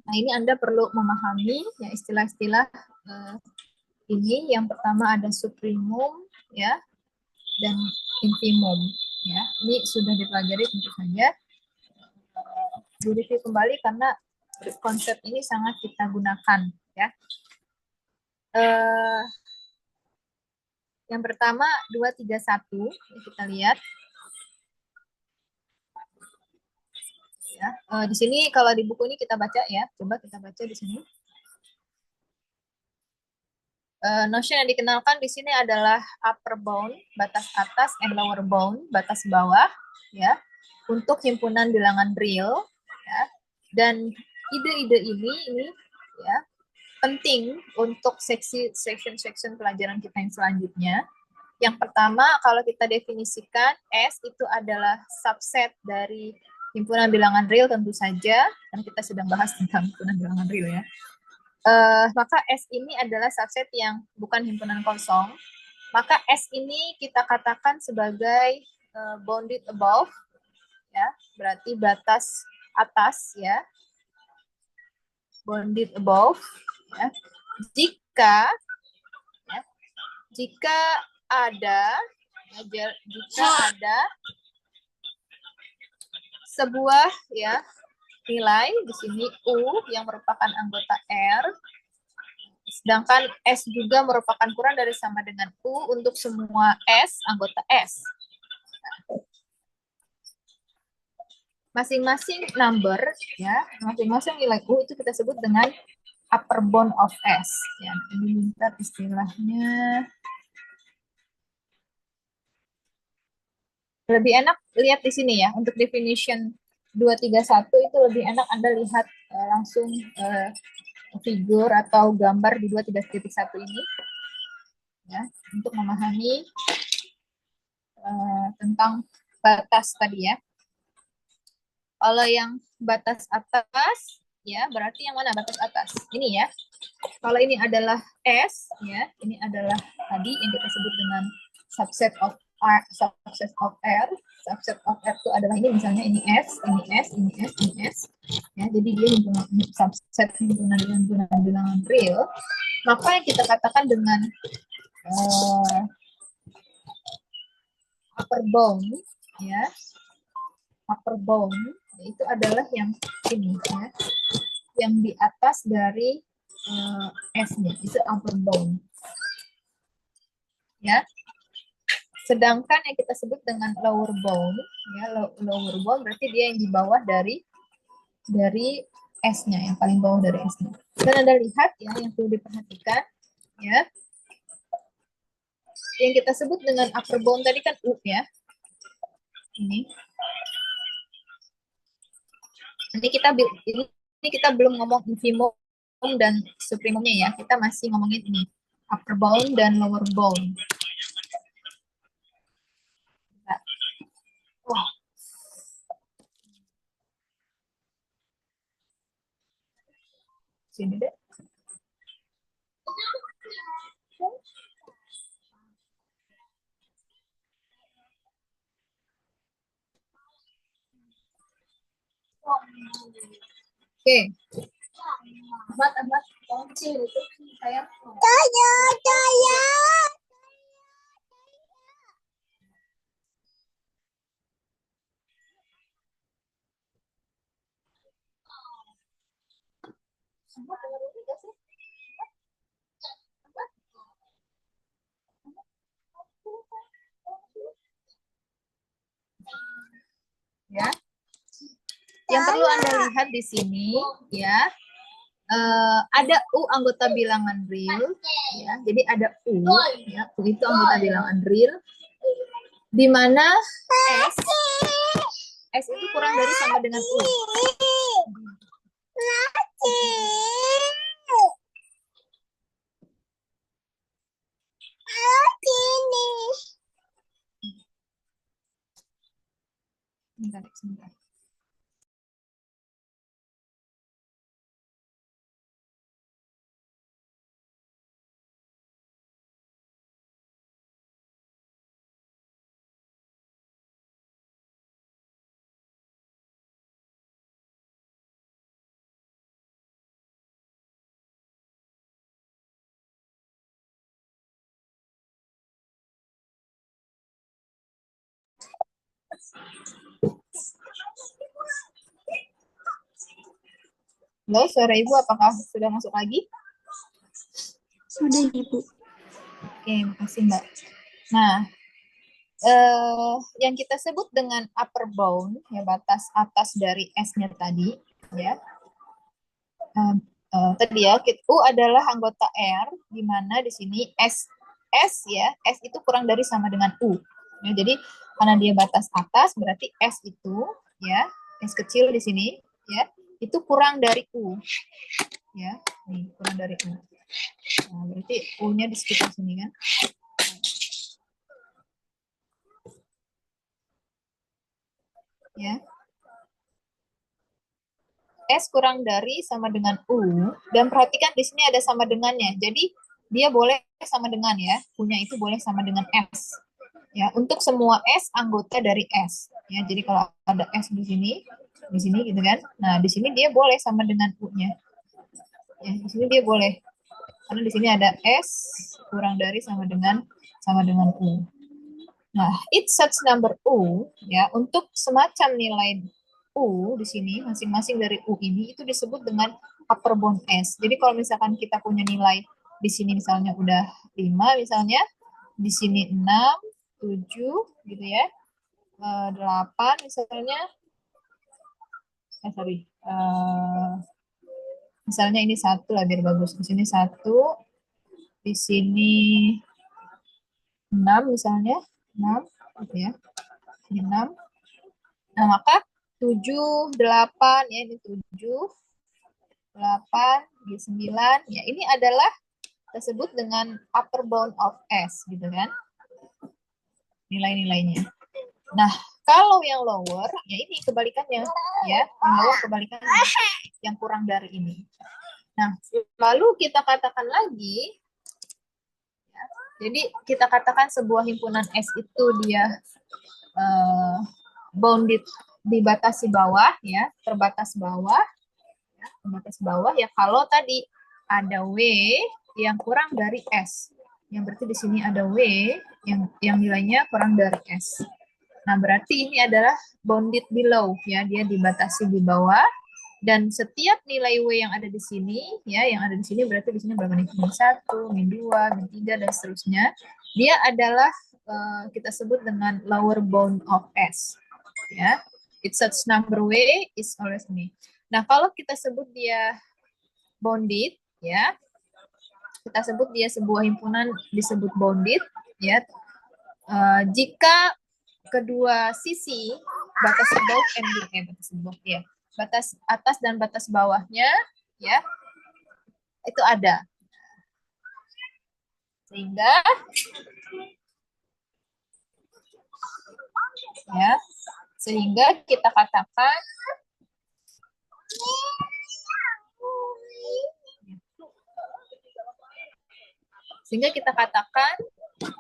Nah, ini Anda perlu memahami ya istilah-istilah ini. Yang pertama ada supremum ya dan infimum ya. Ini sudah dipelajari tentu saja. Direview kembali karena konsep ini sangat kita gunakan ya. Yang pertama 231 kita lihat ya. Di sini kalau di buku ini kita baca ya, coba kita baca di sini. Notion yang dikenalkan di sini adalah upper bound, batas atas, and lower bound, batas bawah, ya, untuk himpunan bilangan real, ya. Dan ide-ide ini, ya, penting untuk section pelajaran kita yang selanjutnya. Yang pertama, kalau kita definisikan S itu adalah subset dari himpunan bilangan real tentu saja, dan kita sedang bahas tentang himpunan bilangan real ya. Maka S ini adalah subset yang bukan himpunan kosong. Maka S ini kita katakan sebagai bounded above, ya, berarti batas atas, ya, bounded above. Ya. Jika ada sebuah ya nilai di sini U yang merupakan anggota R, sedangkan S juga merupakan kurang dari sama dengan U untuk semua S, anggota S. Masing-masing number, ya, masing-masing nilai U itu kita sebut dengan upper bound of S. Ya, ini minta istilahnya. Lebih enak lihat di sini ya, untuk definition 231 itu lebih enak Anda lihat langsung figur atau gambar di 231 ini ya, untuk memahami tentang batas tadi ya. Kalau yang batas atas ya, berarti yang mana batas atas? Ini ya. Kalau ini adalah S ya, ini adalah tadi yang kita sebut dengan subset of R, subset of R. Subset of R itu adalah ini, misalnya ini S, ini S, ini S, ini S. Ya, jadi dia himpunan subset himpunan bilangan real. Maka yang kita katakan dengan upper bound, ya, upper bound itu adalah yang ini, ya, yang di atas dari S-nya, itu upper bound. Ya. Sedangkan yang kita sebut dengan lower bound, ya, lower bound berarti dia yang di bawah dari S-nya, yang paling bawah dari S-nya. Dan Anda lihat ya, yang perlu diperhatikan, ya. Yang kita sebut dengan upper bound tadi kan U ya. Ini kita belum ngomong infimum dan supremumnya ya. Kita masih ngomongin ini, upper bound dan lower bound. Wah. Sini deh. Oke. Ahmad, kecil itu saya. Saya. Ya. Yang perlu Anda lihat di sini ya, ada U anggota bilangan real ya. Jadi ada U ya, U itu anggota bilangan real di mana S itu kurang dari sama dengan U. sebentar. Halo, suara Ibu apakah sudah masuk lagi? Sudah, Ibu. Oke, makasih Mbak. Nah, yang kita sebut dengan upper bound, ya batas atas dari S-nya tadi, ya. Tadi ya, U adalah anggota R, di mana di sini S ya, S itu kurang dari sama dengan U. Ya, jadi karena dia batas atas, berarti S itu, ya, S kecil di sini, ya, itu kurang dari U. Ya, nih, kurang dari U. Nah, berarti U-nya di sekitar sini kan. Ya. S kurang dari sama dengan U, dan perhatikan di sini ada sama dengannya. Jadi dia boleh sama dengan ya, punya itu boleh sama dengan S. Ya, untuk semua S anggota dari S. Ya, jadi kalau ada S di sini gitu kan. Nah, di sini dia boleh sama dengan U-nya. Ya, di sini dia boleh. Karena di sini ada S kurang dari sama dengan U. Nah, it's such number U ya, untuk semacam nilai U di sini, masing-masing dari U ini itu disebut dengan upper bound S. Jadi kalau misalkan kita punya nilai di sini misalnya udah 5 misalnya, di sini 6, 7 gitu ya, 8 misalnya, misalnya ini 1 lah biar bagus. Di sini 1, di sini 6 misalnya, 6 gitu ya, ini 6. Nah, maka 7, 8, ya ini 7, 8, 9, ya ini adalah tersebut dengan upper bound of S, gitu kan, nilai-nilainya. Nah, kalau yang lower, ya ini kebalikannya, ya, yang lower kebalikannya, yang kurang dari ini. Nah, lalu kita katakan lagi, ya, jadi kita katakan sebuah himpunan S itu dia bounded, dibatasi bawah, ya, terbatas bawah, ya kalau tadi ada W yang kurang dari S. Yang berarti di sini ada W yang nilainya kurang dari S. Nah, berarti ini adalah bounded below, ya, dia dibatasi di bawah, dan setiap nilai W yang ada di sini, ya, yang ada di sini berarti di sini berapa nih? Min 1, min 2, min 3 dan seterusnya. Dia adalah kita sebut dengan lower bound of S, ya. It's such number W is always ini. Nah, kalau kita sebut dia bounded, ya, kita sebut dia sebuah himpunan disebut bounded, ya, jika kedua sisi batas bawah batas atas dan batas bawahnya, ya, itu ada, sehingga ya, sehingga kita katakan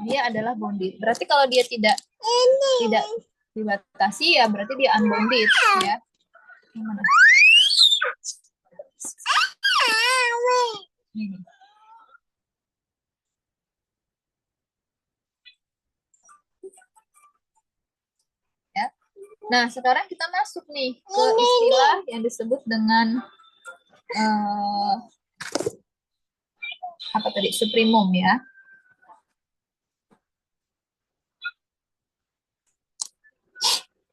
dia adalah bounded. Berarti kalau dia tidak dibatasi, ya berarti dia unbounded, ya. Gimana? Ini. Ya. Nah, sekarang kita masuk nih ke istilah yang disebut dengan apa tadi? Supremum, ya.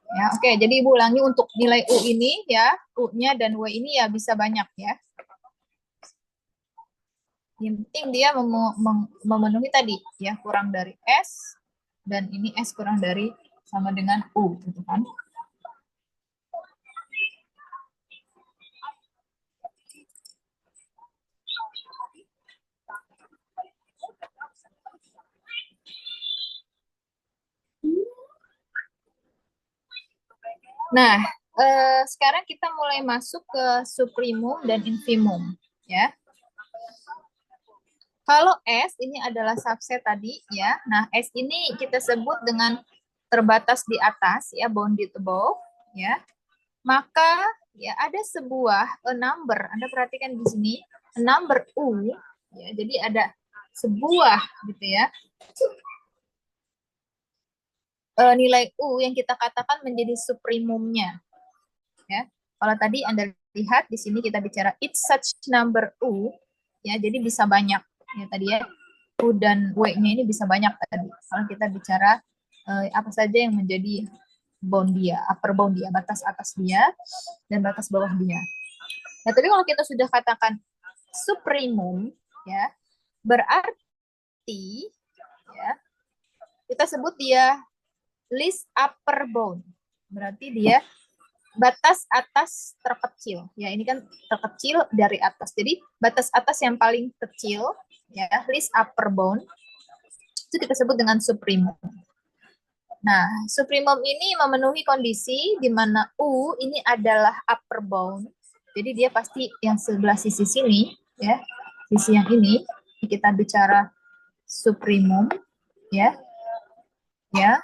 Ya, oke. Jadi Ibu ulangi untuk nilai U ini, ya, U-nya dan W ini ya bisa banyak, ya. Yang penting dia memenuhi tadi, ya, kurang dari S, dan ini S kurang dari sama dengan U, gitu kan. Nah, sekarang kita mulai masuk ke supremum dan infimum, ya. Kalau S ini adalah subset tadi, ya. Nah, S ini kita sebut dengan terbatas di atas, ya, bounded above, ya. Maka ya ada sebuah number, Anda perhatikan di sini, number U, ya. Jadi ada sebuah gitu ya. Nilai U yang kita katakan menjadi supremumnya. Ya. Kalau tadi Anda lihat di sini kita bicara it's such number U, ya, jadi bisa banyak ya tadi ya. U dan W-nya ini bisa banyak tadi. Kalau kita bicara apa saja yang menjadi bound dia, upper bound dia, batas atas dia dan batas bawah dia. Nah, tapi kalau kita sudah katakan supremum, ya, berarti ya kita sebut dia least upper bound. Berarti dia batas atas terkecil. Ya, ini kan terkecil dari atas. Jadi batas atas yang paling kecil, ya, least upper bound, itu kita sebut dengan supremum. Nah, supremum ini memenuhi kondisi di mana U ini adalah upper bound. Jadi dia pasti yang sebelah sisi sini, ya, sisi yang ini kita bicara supremum, ya, ya.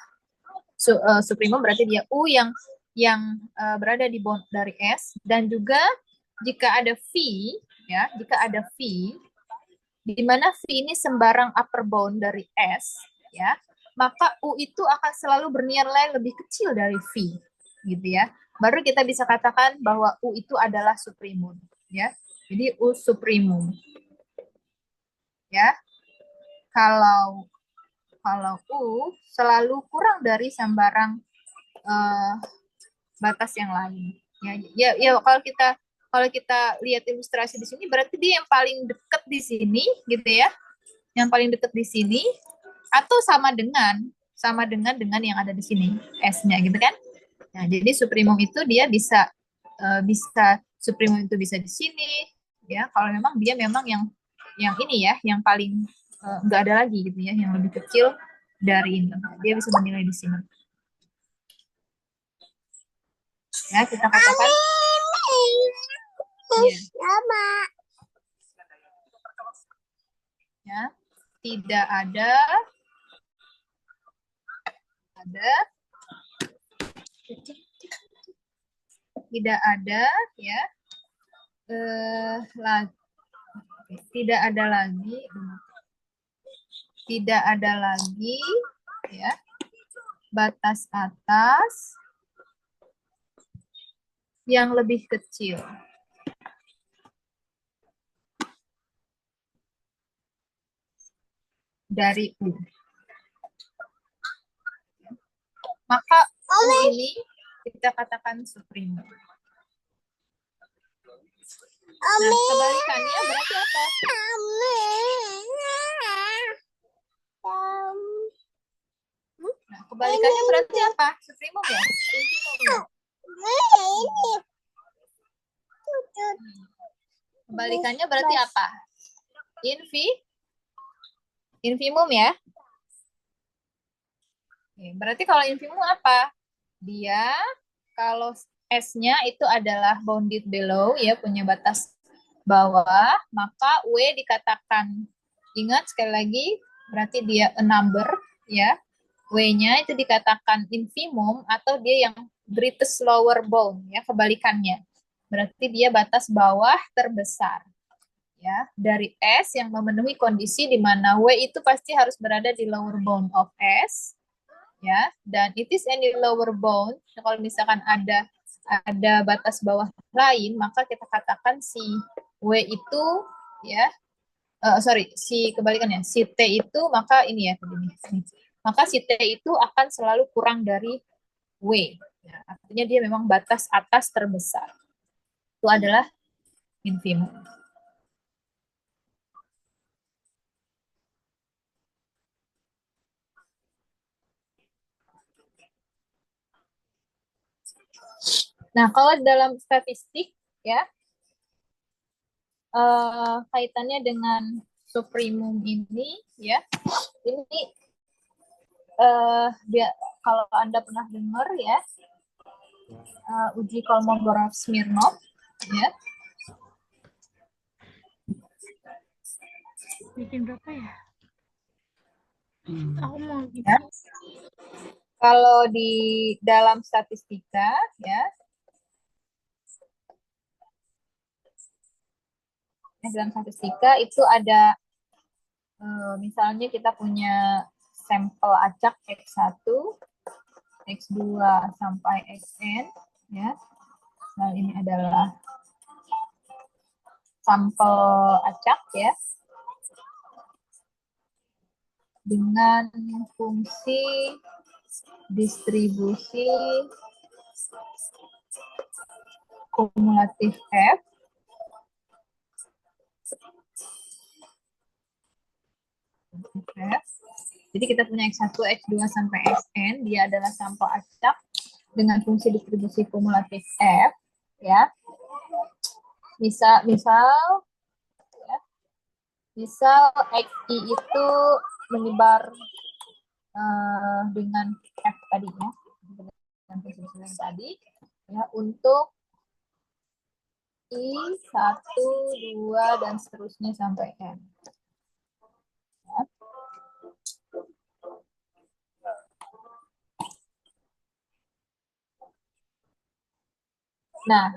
Supremum berarti dia U yang berada di bound dari S, dan juga jika ada V, ya, jika ada V, di mana V ini sembarang upper bound dari S, ya, maka U itu akan selalu bernilai lebih kecil dari V, gitu ya. Baru kita bisa katakan bahwa U itu adalah supremum, ya. Jadi U supremum, ya. Kalau U selalu kurang dari sembarang batas yang lain. Ya, kalau kita lihat ilustrasi di sini, berarti dia yang paling dekat di sini, gitu ya. Yang paling dekat di sini, atau sama dengan yang ada di sini, S-nya, gitu kan. Nah, jadi supremum itu dia bisa supremum itu bisa di sini, ya. Kalau memang dia memang yang ini ya, yang paling nggak ada lagi gitu ya, yang lebih kecil dari ini. Dia bisa menilai di sini. Ya, kita katakan ya, tidak ada ya tidak ada lagi ya batas atas yang lebih kecil dari U. Maka U ini kita katakan supremum. Nah, kebalikannya berarti apa? Nah, kebalikannya berarti apa? Supremum ya? Kebalikannya berarti apa? Infimum ya? Berarti kalau infimum apa? Dia kalau S-nya itu adalah bounded below, ya, punya batas bawah, maka W dikatakan, ingat sekali lagi, berarti dia a number, ya. W-nya itu dikatakan infimum atau dia yang greatest lower bound, ya, kebalikannya. Berarti dia batas bawah terbesar, ya, dari S yang memenuhi kondisi di mana W itu pasti harus berada di lower bound of S, ya, dan it is any lower bound. Kalau misalkan ada batas bawah lain, maka kita katakan si W itu, ya, si kebalikannya, si T itu, maka ini ya, maka si T itu akan selalu kurang dari W. Ya, artinya dia memang batas atas terbesar. Itu adalah infimum. Nah, kalau dalam statistik, ya, kaitannya dengan supremum ini, ya, ini dia, kalau Anda pernah dengar, ya, uji Kolmogorov-Smirnov, ya. Bikin berapa ya? Aku mau bikin. Ya. Kalau di dalam statistika, ya, dalam statistika itu ada, misalnya kita punya sampel acak X1, X2 sampai Xn, ya. Nah, ini adalah sampel acak, ya, dengan fungsi distribusi kumulatif F, jadi kita punya X1, X2 sampai Xn, dia adalah sampel acak dengan fungsi distribusi kumulatif F, ya. Misal ya, misal XI itu menyebar dengan F tadi, ya, dengan fungsi yang tadi, ya, untuk I1, 2, dan seterusnya sampai N. Ya. Nah,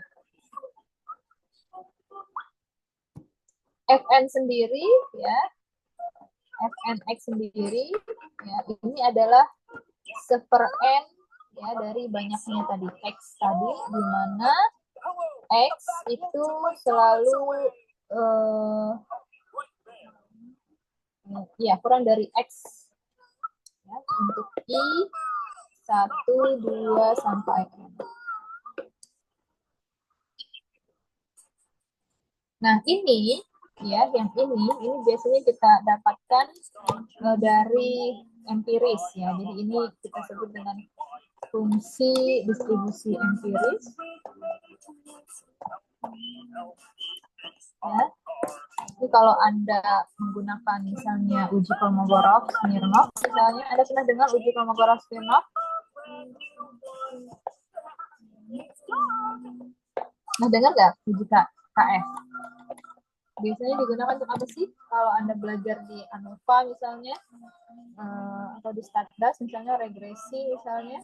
Fn sendiri, ya, Fnx sendiri, ya, ini adalah seper N, ya, dari banyaknya tadi X tadi, di mana X itu selalu ya kurang dari X, ya, untuk I1, 2 sampai N. Nah, ini, ya, yang ini biasanya kita dapatkan dari empiris, ya. Jadi ini kita sebut dengan fungsi distribusi empiris. Ya. Jadi kalau Anda menggunakan misalnya uji Kolmogorov-Smirnov, misalnya Anda pernah dengar uji Kolmogorov-Smirnov? Nah, dengar nggak uji KF? Biasanya digunakan untuk apa sih? Kalau Anda belajar di ANOVA misalnya, atau di Statdas misalnya, regresi misalnya,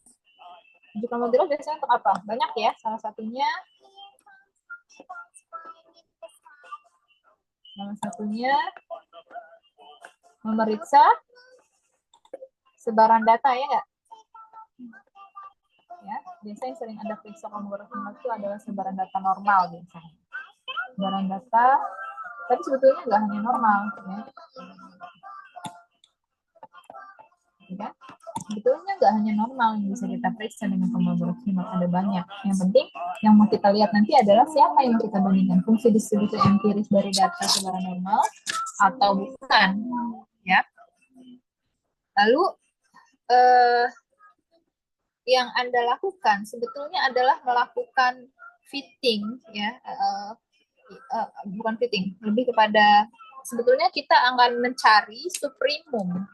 uji Kolmogorov biasanya untuk apa? Banyak ya, salah satunya memeriksa sebaran data, ya nggak? Ya, biasanya yang sering Anda periksa Kolmogorov itu adalah sebaran data normal biasanya. Sebaran data, tapi sebetulnya nggak hanya normal, ya. Ya, sebetulnya nggak hanya normal yang bisa kita periksa dengan Kolmogorov, ada banyak. Yang penting yang mau kita lihat nanti adalah siapa yang kita bandingkan, fungsi distribusi empiris dari data sebaran normal atau bukan, ya. Lalu yang Anda lakukan sebetulnya adalah melakukan fitting, ya, bukan fitting, lebih kepada sebetulnya kita akan mencari supremum,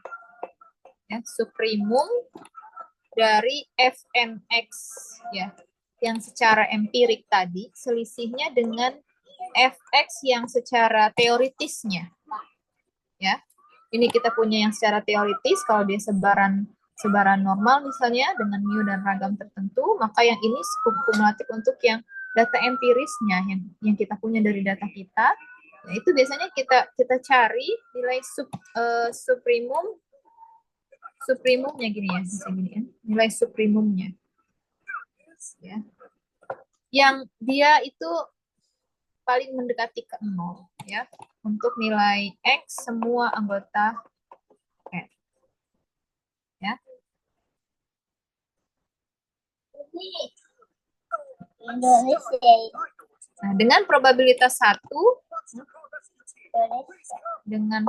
ya, supremum dari Fnx, ya, yang secara empirik tadi selisihnya dengan Fx yang secara teoritisnya, ya. Ini kita punya yang secara teoritis, kalau dia sebaran normal misalnya dengan mu dan ragam tertentu, maka yang ini kumulatif untuk yang data empirisnya yang kita punya dari data kita. Nah, itu biasanya kita cari nilai supremumnya gini ya, nilai supremumnya, ya, yang dia itu paling mendekati ke 0, ya, untuk nilai X semua anggota F, ya. Nah, dengan probabilitas 1, dengan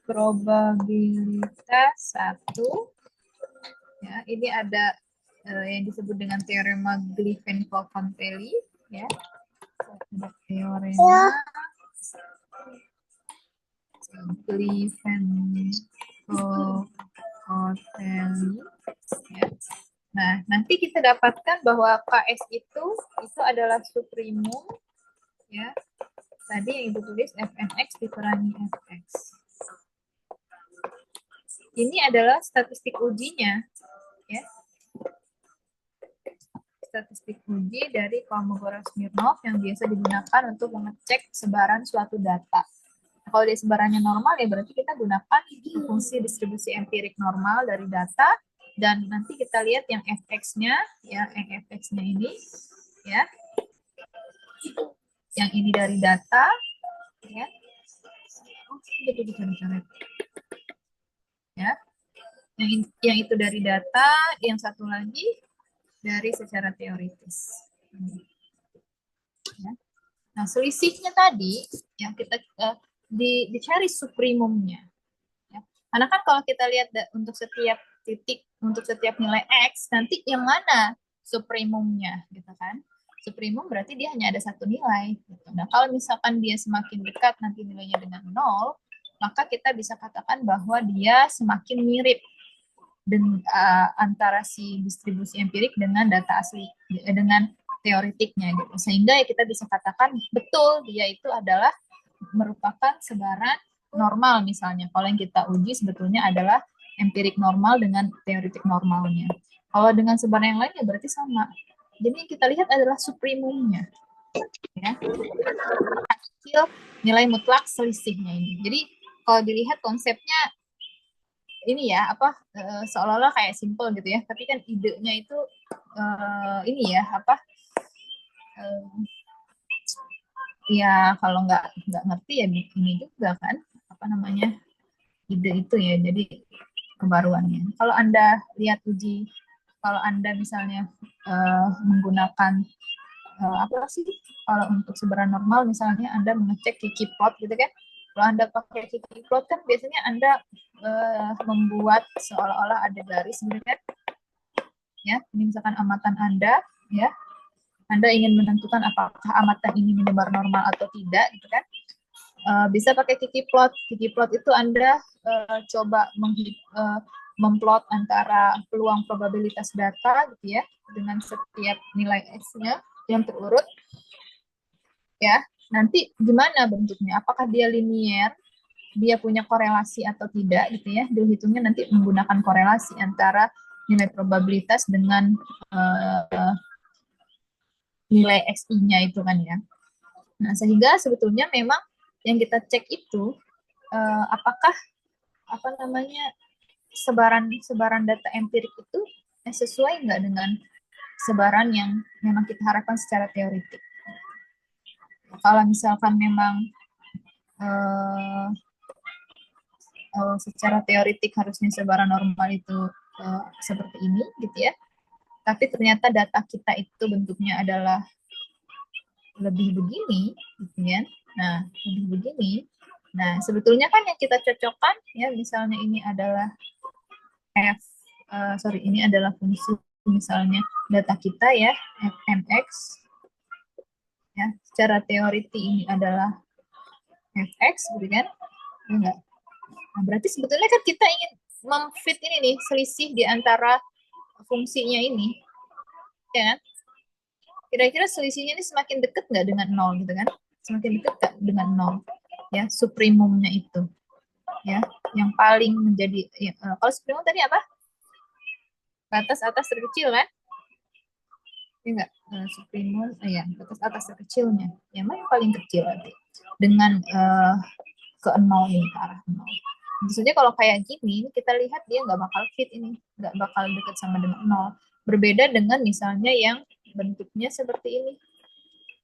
probabilitas 1. Ya, ini ada yang disebut dengan teorema Gliven-Cofantelli, ya. Teorema Gliven-Cofantelli, ya. Nah, nanti kita dapatkan bahwa KS itu adalah suprimum, ya. Tadi yang Ibu tulis Fnx dikurangi Fx. Ini adalah statistik ujinya, ya. Statistik uji dari Kolmogorov-Smirnov yang biasa digunakan untuk mengecek sebaran suatu data. Kalau dia sebarannya normal, ya berarti kita gunakan fungsi distribusi empirik normal dari data, dan nanti kita lihat yang fx-nya, ya, yang fx-nya ini, ya, yang ini dari data, ya, ya, yang itu dari data, yang satu lagi dari secara teoritis. Ya. Nah, selisihnya tadi yang kita dicari suprimumnya. Ya. Karena kan kalau kita lihat untuk setiap titik, untuk setiap nilai x, nanti yang mana suprimumnya, gitu kan? Suprimum berarti dia hanya ada satu nilai. Gitu. Nah, kalau misalkan dia semakin dekat nanti nilainya dengan 0, maka kita bisa katakan bahwa dia semakin mirip antara si distribusi empirik dengan data asli, dengan teoritiknya gitu. Sehingga ya kita bisa katakan betul dia itu adalah merupakan sebaran normal misalnya. Kalau yang kita uji sebetulnya adalah empirik normal dengan teoritik normalnya. Kalau dengan sebaran yang lain ya berarti sama. Jadi yang kita lihat adalah suprimumnya. Ya. Hasil nilai mutlak selisihnya ini. Jadi kalau dilihat konsepnya ini ya seolah-olah kayak simple gitu ya, tapi kan idenya itu ini ya ya kalau nggak ngerti ya ini juga kan ide itu ya, jadi kebaruannya. Kalau Anda lihat uji, kalau Anda misalnya menggunakan kalau untuk sebaran normal misalnya Anda mengecek Kiki plot gitu kan. Kalau Anda pakai Kiki plot kan biasanya Anda membuat seolah-olah ada garis gitu kan. Ya, ini misalkan amatan Anda, ya. Anda ingin menentukan apakah amatan ini menyebar normal atau tidak gitu kan. Bisa pakai Kiki plot. Kiki plot itu Anda coba memplot antara peluang probabilitas data gitu ya dengan setiap nilai x-nya yang terurut, ya. Nanti gimana bentuknya? Apakah dia linier, dia punya korelasi atau tidak gitu ya? Dihitungnya nanti menggunakan korelasi antara nilai probabilitas dengan nilai xi-nya itu kan ya. Nah, sehingga sebetulnya memang yang kita cek itu apakah sebaran data empirik itu sesuai nggak dengan sebaran yang memang kita harapkan secara teoritik. Kalau misalkan memang secara teoritik harusnya sebaran normal itu seperti ini gitu ya, tapi ternyata data kita itu bentuknya adalah lebih begini gitu ya. Nah, lebih begini. Nah, sebetulnya kan yang kita cocokkan ya, misalnya ini adalah ini adalah fungsi misalnya data kita ya, fmx. Ya, secara teoritik ini adalah fx gitu kan. Enggak. Nah, berarti sebetulnya kan kita ingin memfit ini nih, selisih di antara fungsinya ini. Ya kan? Kira-kira selisihnya ini semakin dekat nggak dengan 0 gitu kan? Semakin dekat nggak dengan 0? Ya, suprimumnya itu. Ya, yang paling menjadi kalau suprimum tadi apa? Batas atas terkecil kan? Ya enggak, suprimum ya, batas atas terkecilnya. Yang mana yang paling kecil nanti? Dengan ke 0 ini, ke arah 0. Maksudnya kalau kayak gini, kita lihat dia nggak bakal fit ini, nggak bakal dekat sama dengan 0. Berbeda dengan misalnya yang bentuknya seperti ini.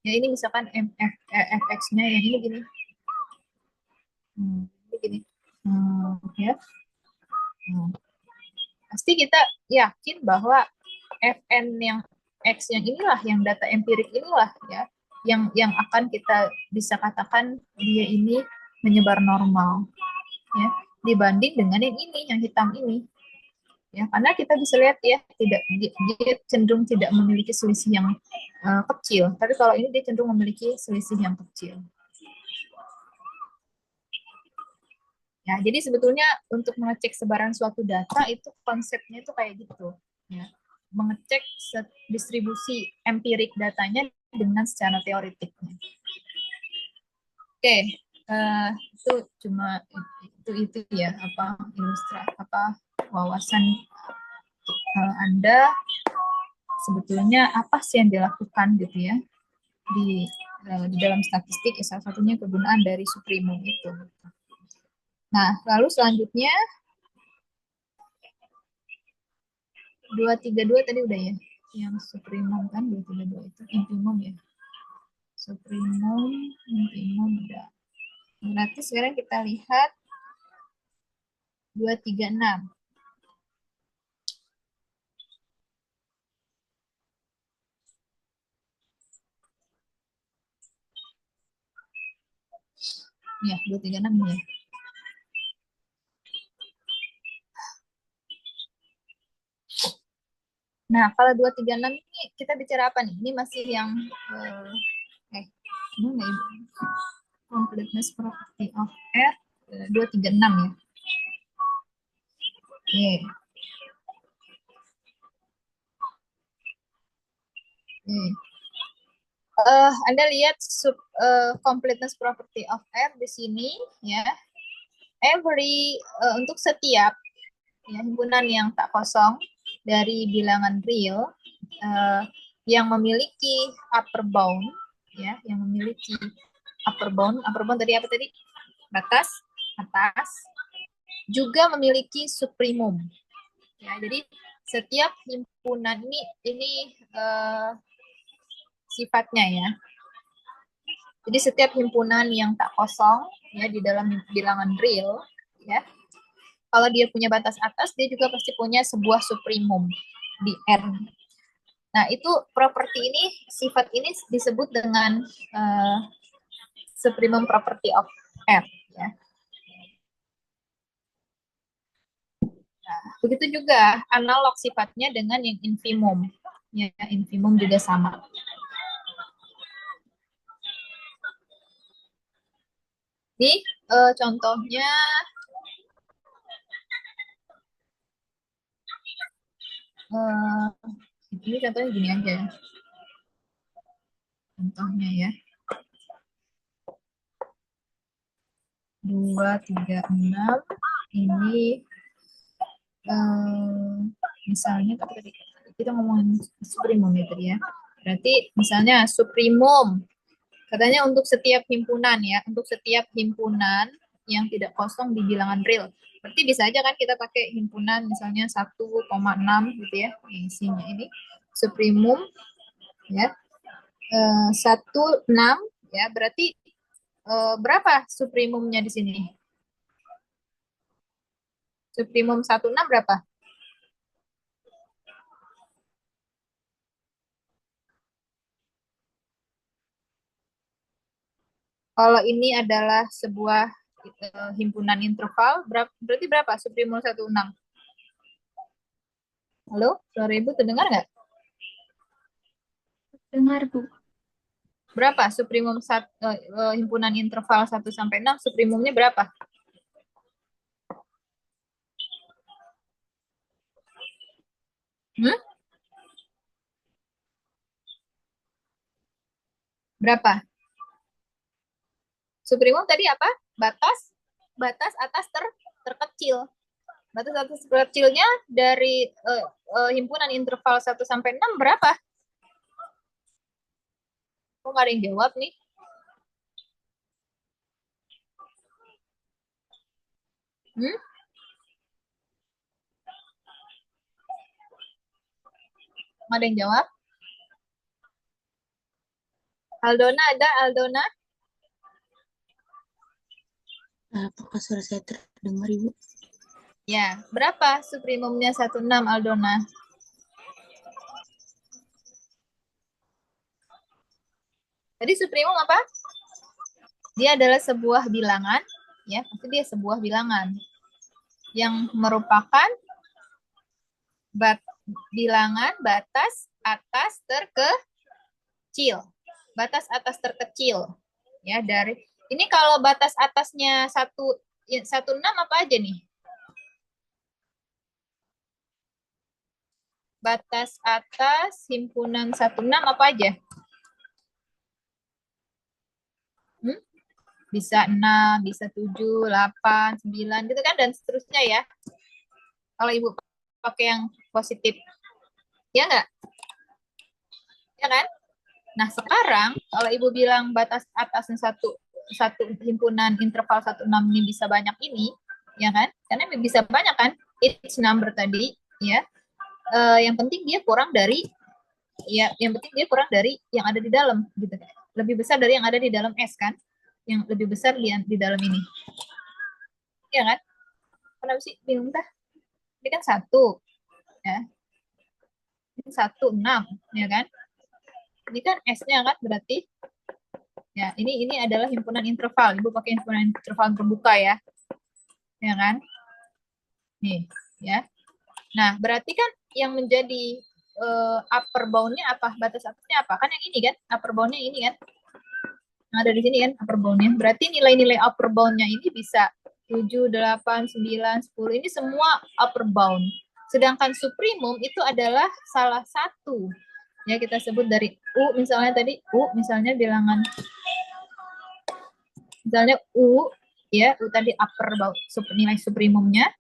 Ya ini misalkan fx-nya yang ini gini. Ini gini. Ya. Pasti kita yakin bahwa fn yang x yang inilah, yang data empirik inilah ya, yang akan kita bisa katakan dia ini menyebar normal. Ya. dibanding dengan yang ini, yang hitam ini. Ya, karena kita bisa lihat ya, dia cenderung tidak memiliki selisih yang kecil, tapi kalau ini dia cenderung memiliki selisih yang kecil. Ya, jadi sebetulnya untuk mengecek sebaran suatu data itu konsepnya itu kayak gitu, ya. Mengecek distribusi empirik datanya dengan secara teoretik. Oke, itu cuma itu ya wawasan Anda sebetulnya apa sih yang dilakukan gitu ya di dalam statistik, ya, salah satunya kegunaan dari suprimum itu. Nah, lalu selanjutnya 232 tadi udah ya, yang suprimum kan 232 itu infimum ya. Suprimum, infimum udah. Berarti sekarang kita lihat 236. Ya, 236 ya. Nah, kalau 236 ini kita bicara apa nih? Ini masih yang ini enggak Ibu? Completeness property of R 236 ya. Oke. Anda lihat completeness property of R di sini ya. Untuk setiap ya, himpunan yang tak kosong dari bilangan real yang memiliki upper bound ya, yang memiliki upper bound tadi apa tadi? Batas atas, juga memiliki suprimum. Ya, jadi setiap himpunan ini sifatnya ya. Jadi setiap himpunan yang tak kosong ya di dalam bilangan real ya, kalau dia punya batas atas, dia juga pasti punya sebuah suprimum di R. Nah, itu properti ini, sifat ini disebut dengan suprimum property of R ya. Nah, begitu juga analog sifatnya dengan yang infimum. Ya, infimum juga sama. Ini contohnya ini contohnya gini aja. Contohnya ya. 236 ini misalnya tadi kita ngomongin suprimum ya tadi ya. Berarti misalnya suprimum katanya untuk setiap himpunan ya, untuk setiap himpunan yang tidak kosong di bilangan real. Berarti bisa aja kan kita pakai himpunan misalnya 1,6 gitu ya, isinya ini suprimum ya 16 ya, berarti berapa suprimumnya di sini? Suprimum 16 berapa? Kalau ini adalah sebuah himpunan interval, berarti berapa suprimum 16? Halo, suara Ibu terdengar nggak? Dengar, Bu. Berapa suprimum himpunan interval 1 sampai 6, suprimumnya berapa? Berapa? Suprimum tadi apa? Batas atas terkecil. Batas atas terkecilnya dari himpunan interval 1 sampai 6 berapa? Kok nggak ada yang jawab nih? Nggak ada yang jawab? Aldona ada? Aldona? Apakah suara saya terdengar, Ibu? Ya, berapa suprimumnya 16 Aldona? Tadi suprimum apa? Dia adalah sebuah bilangan, ya, pasti dia sebuah bilangan. yang merupakan bilangan batas atas terkecil. Batas atas terkecil. Ya, dari ini kalau batas atasnya 16 apa aja nih? Batas atas himpunan 16 apa aja? Bisa 6, bisa 7, 8, 9 gitu kan, dan seterusnya ya. Kalau Ibu pakai yang positif. Ya nggak? Ya kan? Nah, sekarang kalau Ibu bilang batas atasnya satu himpunan interval 16 ini bisa banyak ini, ya kan? Karena bisa banyak kan? Each number tadi, ya. Yang penting dia kurang dari yang yang ada di dalam gitu kan. Lebih besar dari yang ada di dalam S kan? Yang lebih besar di dalam ini. Ya kan? Kenapa sih bingung dah? Ini kan 1 ya. Ini 1, 6 ya kan? Ini kan S-nya kan berarti ya, ini adalah himpunan interval. Ibu pakai himpunan interval terbuka ya. Ya kan? Nih, ya. Nah, berarti kan yang menjadi upper bound-nya apa? Batas atasnya apa? Kan yang ini kan? Upper bound-nya ini kan? Yang ada di sini kan upper bound-nya. Berarti nilai-nilai upper bound-nya ini bisa 7, 8, 9, 10. Ini semua upper bound. Sedangkan supremum itu adalah salah satu. Ya, kita sebut dari U misalnya tadi. U misalnya bilangan. Misalnya U, ya, U tadi upper bound, nilai supremumnya.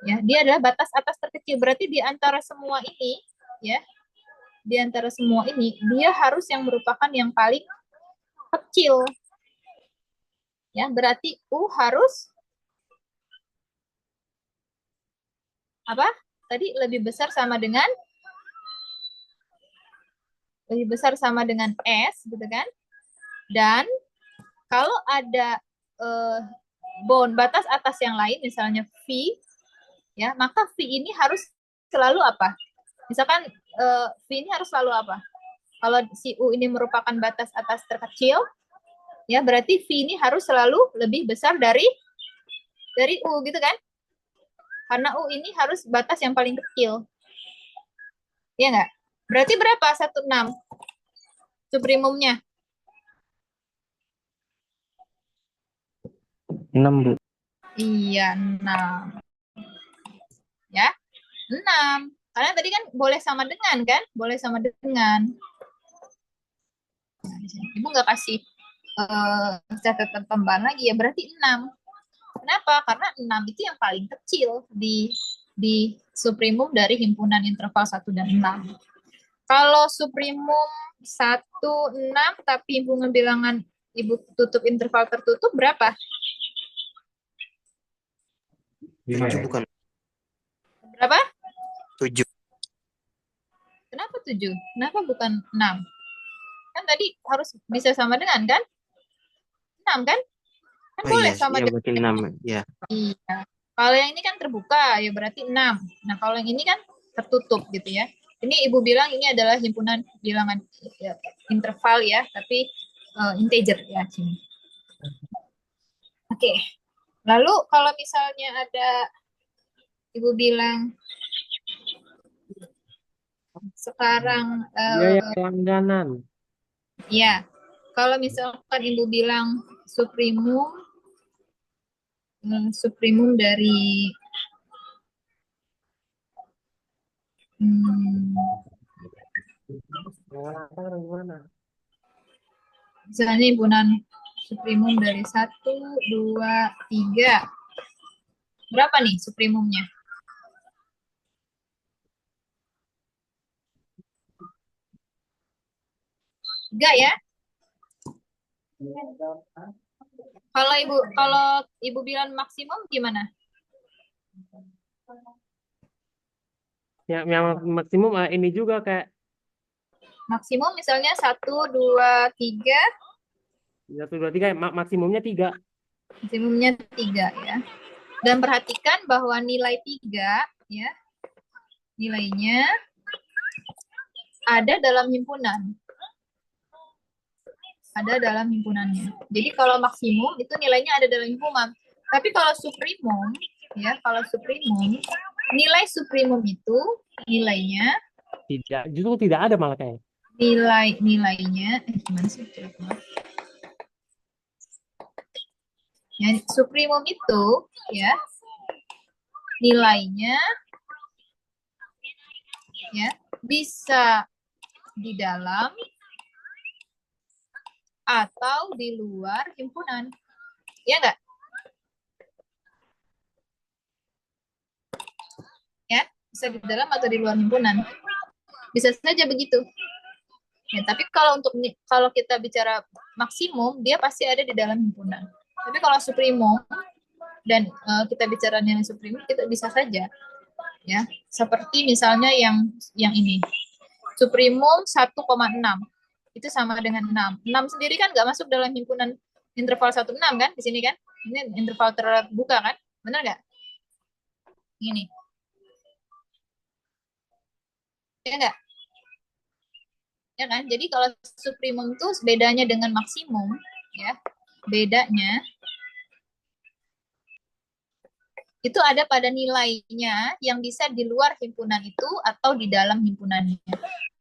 Ya, dia adalah batas atas terkecil. Berarti di antara semua ini, ya, di antara semua ini, dia harus yang merupakan yang paling kecil. Ya, berarti U harus apa? Tadi lebih besar sama dengan S, gitu kan? Dan kalau ada bound batas atas yang lain, misalnya V, ya, maka V ini harus selalu apa? Misalkan V ini harus selalu apa? Kalau si U ini merupakan batas atas terkecil, ya berarti V ini harus selalu lebih besar dari U gitu kan? Karena U ini harus batas yang paling kecil. Ya nggak? Berarti berapa? 16 supremumnya? 6, Bu. Iya, 6. Ya, 6. Karena tadi kan boleh sama dengan kan? Boleh sama dengan. Nah, Ibu nggak kasih catatan tambahan lagi ya, berarti 6. Kenapa? Karena 6 itu yang paling kecil di supremum dari himpunan interval 1 dan 6. Kalau supremum 1, 6, tapi himpunan bilangan Ibu tutup interval tertutup berapa? 7 bukan? Berapa? 7. Kenapa 7? Kenapa bukan 6? Kan tadi harus bisa sama dengan kan? 6 kan? Kan Oh boleh iya, sama iya dengan. berarti 6 ya. Iya. Kalau yang ini kan terbuka, ya berarti 6. Nah, kalau yang ini kan tertutup gitu ya. Ini Ibu bilang ini adalah himpunan bilangan ya, interval ya, tapi integer ya sini. Oke. Lalu kalau misalnya ada Ibu bilang sekarang Biaya langganan. ya, kalau misalkan Ibu bilang supremum dari misalnya himpunan supremum dari 1, 2, 3. Berapa nih supremumnya? 3 ya. Kalau Ibu bilang maksimum gimana? Yang maksimum ini juga kayak Maksimum misalnya 1, 2, 3. 1, 2, 3, maksimumnya 3. Maksimumnya 3 ya. Dan perhatikan bahwa nilai 3 ya, nilainya ada dalam himpunan. Ada dalam himpunannya. Jadi kalau maksimum itu nilainya ada dalam himpunan. Tapi kalau supremum ya, kalau suprimum, nilai suprimum itu nilainya, Justru tidak ada malah kayak. nilainya, gimana sih? Coba. Ya, suprimum itu, ya, nilainya, ya, bisa di dalam atau di luar himpunan, ya enggak? Ya, bisa di dalam atau di luar himpunan. Bisa saja begitu. Ya, tapi kalau kita bicara maksimum, dia pasti ada di dalam himpunan. Tapi kalau suprimum dan kita bicara nilai suprimum, kita bisa saja, ya. Seperti misalnya yang ini, suprimum 1,6 itu sama dengan 6. 6 sendiri kan nggak masuk dalam himpunan interval 1,6 kan di sini kan? Ini interval terbuka kan? Benar nggak? Ini. Ya nggak? Ya kan? Jadi kalau suprimum itu bedanya dengan maksimum, ya, bedanya itu ada pada nilainya yang bisa di luar himpunan itu atau di dalam himpunannya.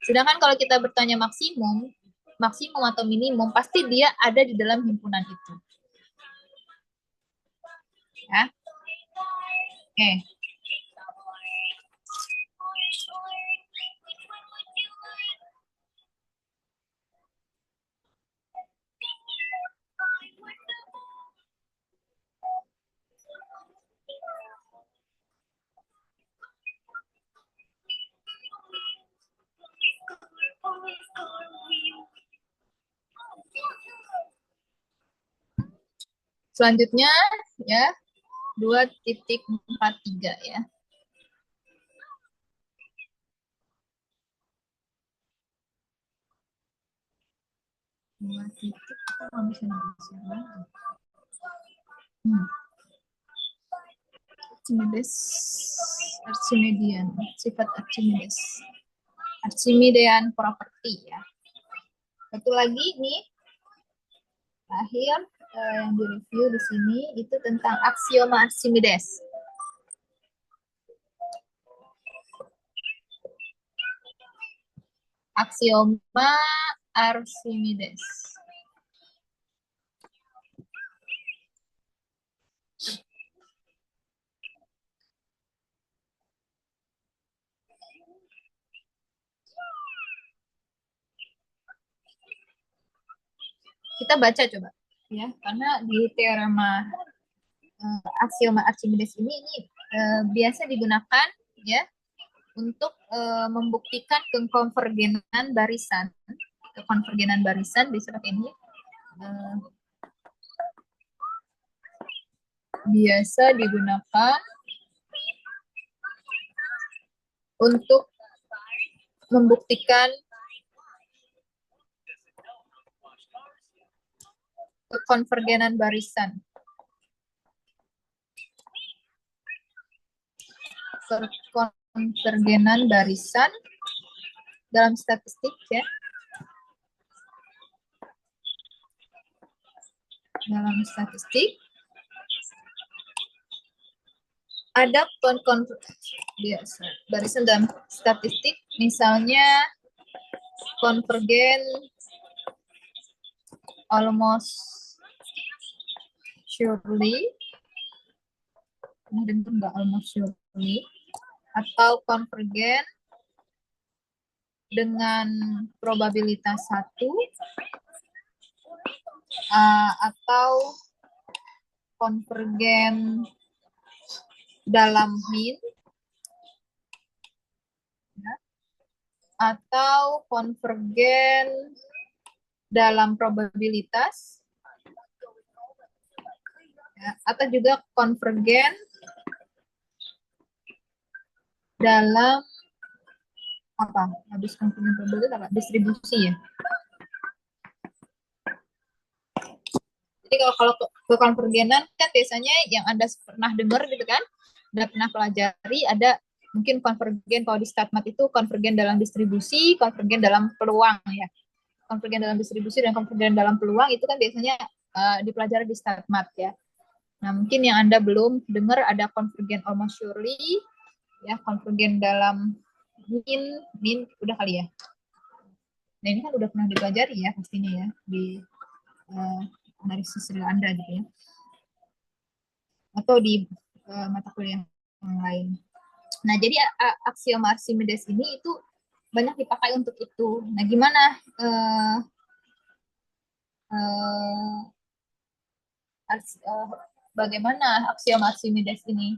Sedangkan kalau kita bertanya maksimum atau minimum, pasti dia ada di dalam himpunan itu. Ya. Oke. Selanjutnya, ya, 2.43 ya. Archimedean, sifat Archimedes. Archimedean property ya. Satu lagi nih, terakhir yang direview di sini itu tentang aksioma Archimedes. Aksioma Archimedes. Kita baca coba, ya, karena di teorema aksioma Archimedes ini biasa digunakan, ya, untuk membuktikan kekonvergenan barisan. Kekonvergenan barisan di surat ini biasa digunakan untuk membuktikan kekonvergenan barisan. Kekonvergenan barisan dalam statistik, ya. Dalam statistik ada barisan dalam statistik, misalnya konvergen almost surely, dengar nggak almost surely, atau konvergen dengan probabilitas 1, atau konvergen dalam mean, ya, atau konvergen dalam probabilitas, ya, atau juga konvergen dalam apa? Habis konvergen probabilitas apa? Distribusi, ya. Jadi kalau kekonvergenan kan biasanya yang Anda pernah dengar gitu kan, udah pernah pelajari, ada mungkin konvergen kalau di StatMat itu konvergen dalam distribusi, konvergen dalam peluang, ya. Konvergen dalam distribusi dan konvergen dalam peluang itu kan biasanya dipelajari di StatMat, ya. Nah, mungkin yang Anda belum dengar ada konvergen almost surely, ya, konvergen dalam min udah kali ya. Nah, ini kan udah pernah dipelajari ya pastinya ya di analisis real Anda gitu ya. Atau di mata kuliah yang lain. Nah, jadi aksioma Archimedes ini itu banyak dipakai untuk itu. Nah, gimana bagaimana aksioma Archimedes ini?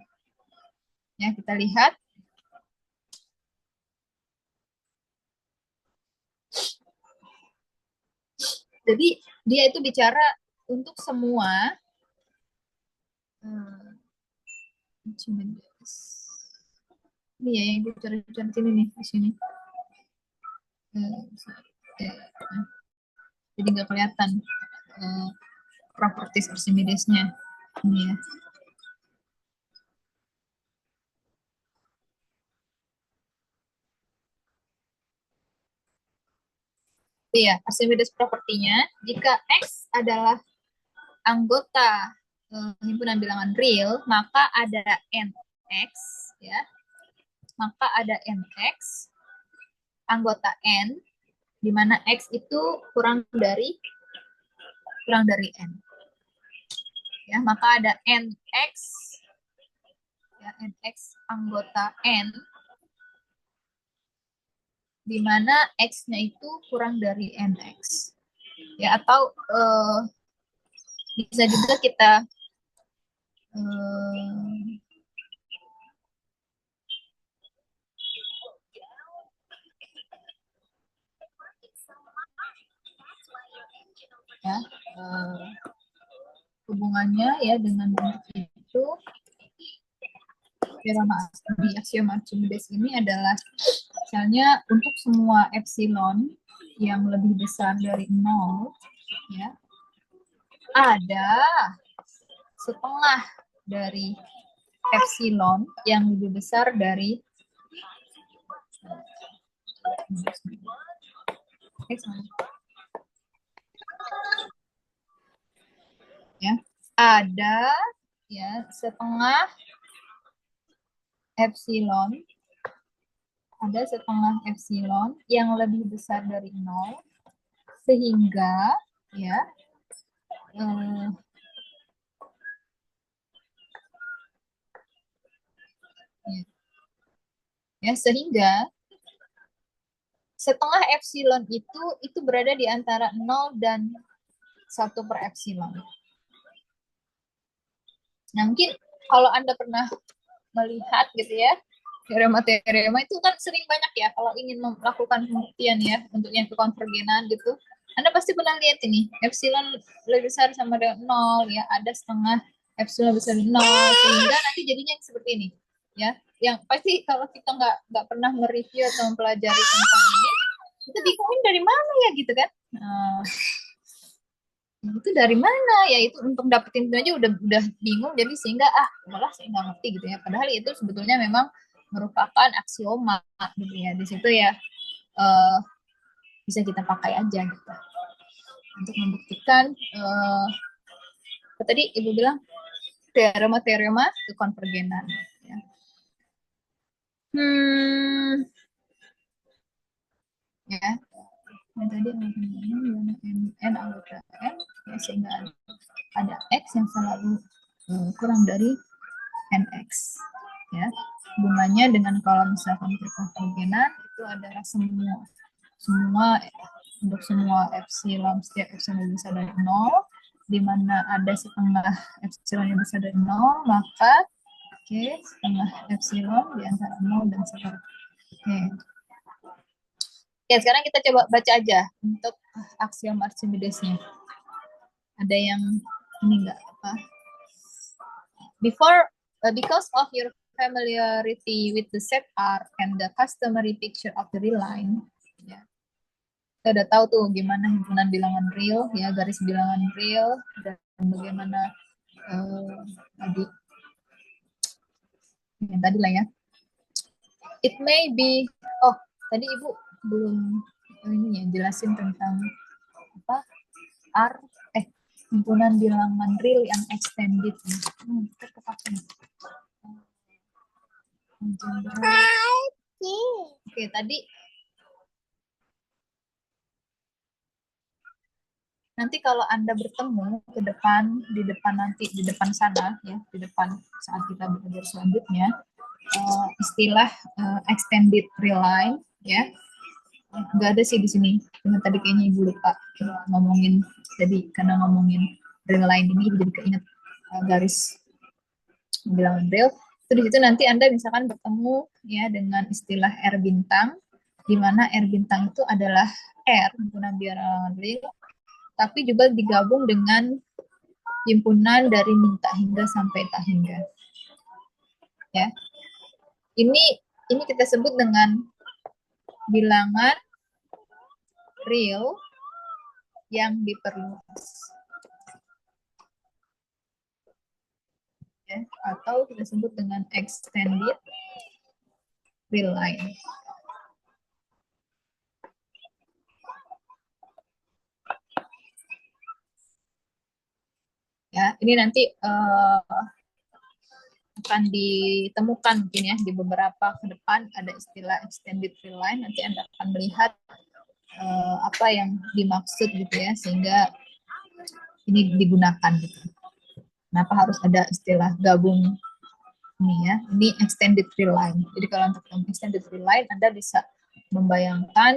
Ya, kita lihat. Jadi dia itu bicara untuk semua ini ya yang bicara sini nih di sini. Jadi nggak kelihatan properties Archimedesnya ini ya. Iya, Archimedes propertinya jika X adalah anggota himpunan bilangan real, maka ada NX ya. Maka ada NX anggota N di mana X itu kurang dari N. Ya, maka ada NX ya, NX anggota N di mana X-nya itu kurang dari NX. Ya, atau bisa juga kita ya, hubungannya ya dengan itu teorema di aksioma Archimedes ini adalah misalnya untuk semua epsilon yang lebih besar dari 0 ya ada setengah dari epsilon yang lebih besar dari ya ada ya setengah epsilon yang lebih besar dari 0 sehingga ya sehingga setengah epsilon itu berada di antara 0 dan 1 per epsilon. Nah, mungkin kalau Anda pernah melihat gitu ya, teorema itu kan sering banyak ya kalau ingin melakukan pembuktian ya untuk yang kekonvergenan gitu. Anda pasti pernah lihat ini, epsilon lebih besar sama dengan 0 ya, ada setengah epsilon besar dari 0 sehingga nanti jadinya seperti ini ya. Yang pasti kalau kita nggak pernah mereview atau mempelajari tentang ini, kita bingungin dari mana ya gitu kan. Itu dari mana ya, itu untuk dapetin itu aja udah bingung, jadi sehingga malah saya nggak ngerti gitu ya, padahal itu sebetulnya memang merupakan aksioma gitu ya, di situ ya bisa kita pakai aja gitu untuk membuktikan tadi Ibu bilang teorema kekonvergenan ya. Ya yang tadi n anggota n ya, sehingga ada x yang selalu kurang dari nx ya. Hubungannya dengan kalau misalkan kekonvergenan itu adalah semua untuk semua epsilon, setiap epsilon yang besar dari 0 di mana ada setengah epsilon yang besar dari 0, maka setengah epsilon di antara 0 dan 1. Ya, sekarang kita coba baca aja untuk aksioma Archimedes-nya. Ada yang ini enggak apa? Because of your familiarity with the set R and the customary picture of the real line, ya. Kita udah tahu tuh gimana himpunan bilangan real, ya, garis bilangan real, dan bagaimana tadi yang tadi lah ya. It may be, tadi Ibu belum ini ya jelasin tentang apa himpunan bilangan real yang extended. Kita kepakai. Oke, tadi nanti kalau Anda bertemu ke depan, di depan nanti, di depan sana, ya, di depan saat kita belajar selanjutnya, istilah extended real line, ya, nggak ada sih di sini. Cuma tadi kayaknya Ibu lupa ngomongin, jadi karena ngomongin real line ini, jadi keinget garis bilangan real. Itu di situ nanti Anda misalkan bertemu ya dengan istilah R bintang, di mana R bintang itu adalah R, himpunan bilangan real, tapi juga digabung dengan himpunan dari min tak hingga sampai tak hingga. Ya. Ini kita sebut dengan bilangan real yang diperluas. Ya, atau kita sebut dengan extended real line. Ya, ini nanti akan ditemukan mungkin ya di beberapa ke depan ada istilah extended real line. Nanti Anda akan melihat apa yang dimaksud gitu ya, sehingga ini digunakan gitu. Kenapa harus ada istilah gabung ini ya? Ini extended real line. Jadi kalau untuk extended real line Anda bisa membayangkan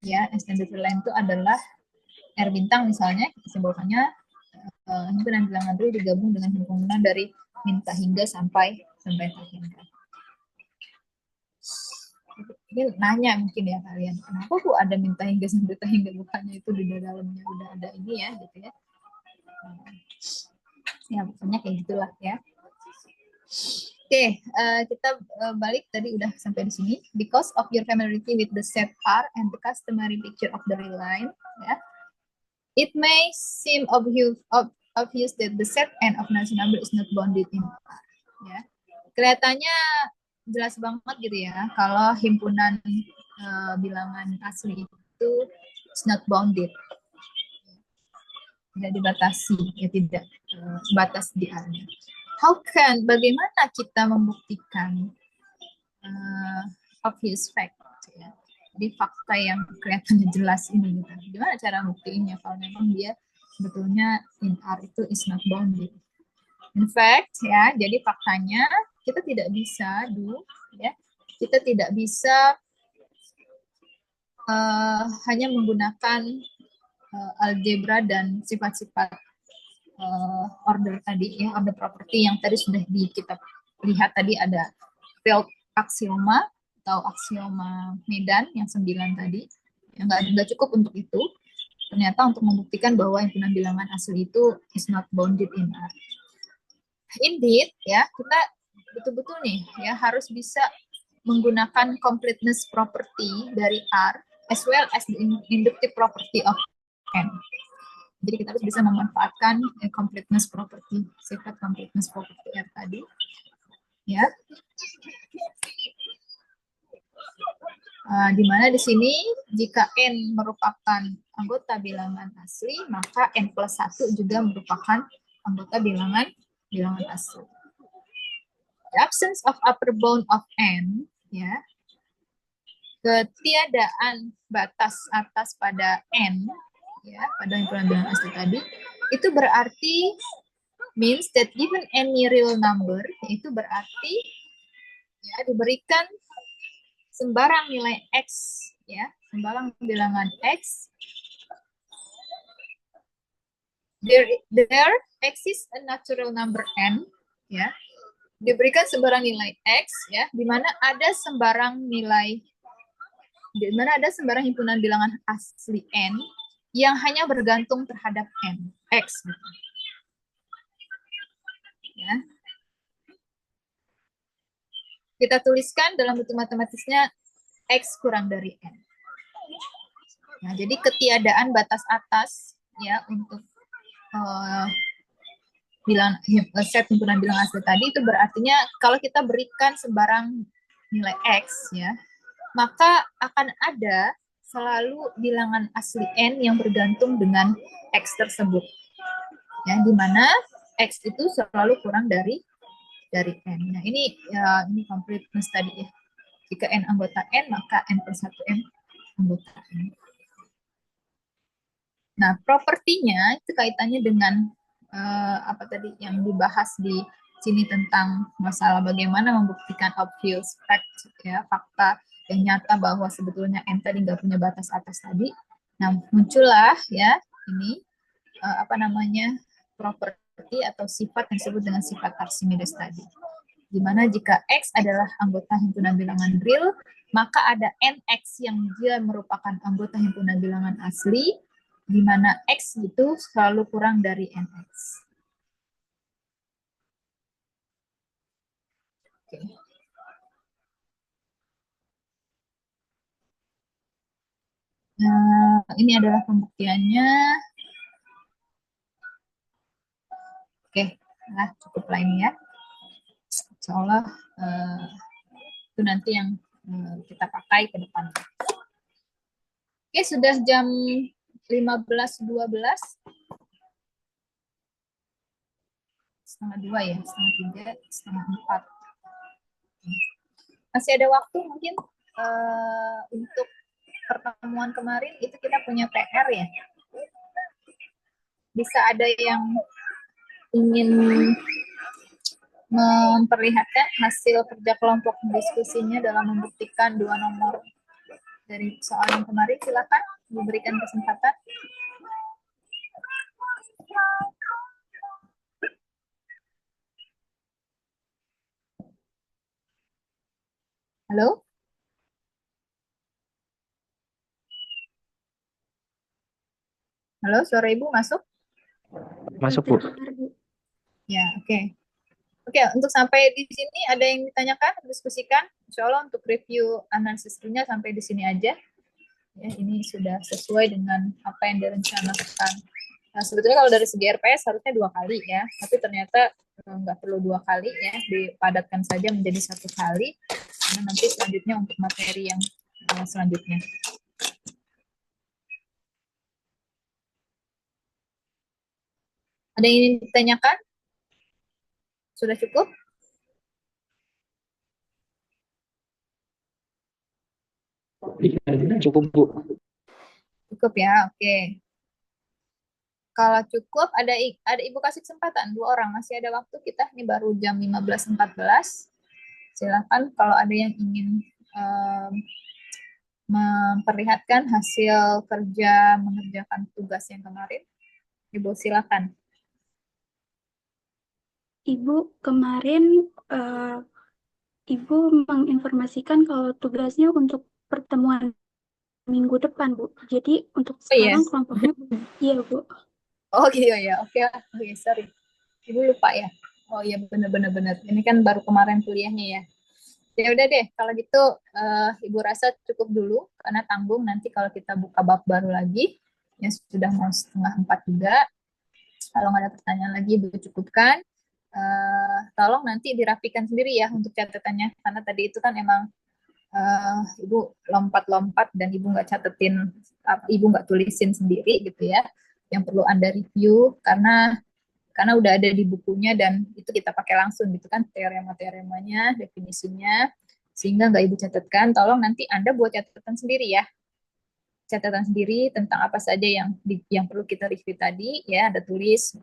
ya, extended real line itu adalah R bintang misalnya, simbolkannya himpunan bilangan real digabung dengan himpunan dari min tak hingga sampai tak hingga. Ini nanya mungkin ya kalian, kenapa kok ada min tak hingga sampai tak hingga, bukannya itu di dalamnya udah ada ini ya gitu ya. Ya pokoknya kayak gitulah ya. Oke, kita balik tadi udah sampai di sini. Because of your familiarity with the set R and the customary picture of the real line, ya, it may seem obvious that the set N of natural number is not bounded in R. Ya. Kelihatannya jelas banget gitu ya, kalau himpunan bilangan asli itu is not bounded. Tidak dibatasi, ya tidak batas di R-nya. Bagaimana kita membuktikan obvious fact? Ya? Jadi fakta yang kelihatannya jelas ini. Gitu. Gimana cara buktiinnya kalau memang dia sebetulnya in R itu is not bounded? In fact, ya, jadi faktanya kita tidak bisa kita tidak bisa hanya menggunakan algebra dan sifat-sifat order tadi ya, order property yang tadi sudah kita lihat tadi, ada field aksioma atau aksioma Medan yang 9 tadi, yang nggak cukup untuk itu. Ternyata untuk membuktikan bahwa himpunan bilangan asli itu is not bounded in R. Indeed, ya, kita betul-betul nih ya harus bisa menggunakan completeness property dari R as well as the inductive property of N. Jadi kita harus bisa memanfaatkan completeness property, sifat completeness property R tadi. Ya. Di mana di sini jika N merupakan anggota bilangan asli, maka N plus 1 juga merupakan anggota bilangan asli. The absence of upper bound of N, ya, ketiadaan batas atas pada N, ya, pada himpunan bilangan asli tadi, itu berarti means that given any real number, itu berarti ya diberikan sembarang nilai X, ya, sembarang bilangan X, there exists a natural number N, ya, diberikan sembarang nilai X, ya, di mana ada sembarang nilai, di mana ada sembarang himpunan bilangan asli N yang hanya bergantung terhadap N, X. Gitu. Ya. Kita tuliskan dalam bentuk matematisnya X kurang dari N. Nah, jadi ketiadaan batas atas ya untuk set himpunan bilangan asli tadi itu berartinya kalau kita berikan sembarang nilai X ya, maka akan ada selalu bilangan asli N yang bergantung dengan X tersebut. Ya, di mana X itu selalu kurang dari N. Nah, ini completeness tadi ya. Jika N anggota N, maka N per 1 M anggota N. Nah, propertinya itu kaitannya dengan apa tadi yang dibahas di sini tentang masalah bagaimana membuktikan obvious fact, ya, fakta yang nyata bahwa sebetulnya N tadi nggak punya batas atas tadi. Nah, muncullah ya ini apa namanya properti atau sifat yang disebut dengan sifat Archimedes tadi. Di mana jika X adalah anggota himpunan bilangan real, maka ada NX yang dia merupakan anggota himpunan bilangan asli, di mana X itu selalu kurang dari NX. Oke. Nah, ini adalah pembuktiannya. Oke, nah cukup lah ini ya. Insya Allah itu nanti yang kita pakai ke depan. Oke, sudah jam 15.12. Setengah 2 ya, setengah 3, setengah 4. Masih ada waktu mungkin untuk pertemuan kemarin itu kita punya PR ya. Bisa ada yang ingin memperlihatkan hasil kerja kelompok diskusinya dalam membuktikan 2 nomor dari soal yang kemarin, silakan diberikan kesempatan. Halo? Halo, suara Ibu masuk? Masuk, Bu. Ya, oke. Oke, untuk sampai di sini ada yang ditanyakan, diskusikan. Insya Allah untuk review analisisnya sampai di sini aja. Ya, ini sudah sesuai dengan apa yang direncanakan. Nah, sebetulnya kalau dari segi RPS harusnya 2 kali ya, tapi ternyata nggak perlu 2 kali ya, dipadatkan saja menjadi 1 kali. Karena nanti selanjutnya untuk materi yang selanjutnya. Ada yang ingin ditanyakan? Sudah cukup? Cukup, Bu. Cukup ya, oke. Kalau cukup, ada Ibu kasih kesempatan 2 orang, masih ada waktu kita, ini baru jam 15.14. Silakan kalau ada yang ingin memperlihatkan hasil kerja mengerjakan tugas yang kemarin. Ibu silakan. Ibu, kemarin Ibu menginformasikan kalau tugasnya untuk pertemuan minggu depan, Bu. Jadi untuk sekarang kelompoknya, iya, Bu. Oh iya ya, oke, sorry. Ibu lupa ya. Oh iya benar. Ini kan baru kemarin kuliahnya ya. Ya udah deh, kalau gitu Ibu rasa cukup dulu karena tanggung nanti kalau kita buka bab baru lagi, ya sudah mau 3:30 juga. Kalau nggak ada pertanyaan lagi, Ibu cukupkan. Tolong nanti dirapikan sendiri ya untuk catatannya, karena tadi itu kan emang Ibu lompat-lompat dan Ibu nggak catetin, Ibu nggak tulisin sendiri gitu ya. Yang perlu Anda review karena udah ada di bukunya dan itu kita pakai langsung gitu kan, teorema-teoremanya, definisinya, sehingga nggak Ibu catatkan. Tolong nanti Anda buat catatan sendiri ya. Catatan sendiri tentang apa saja yang perlu kita review tadi ya, Anda tulis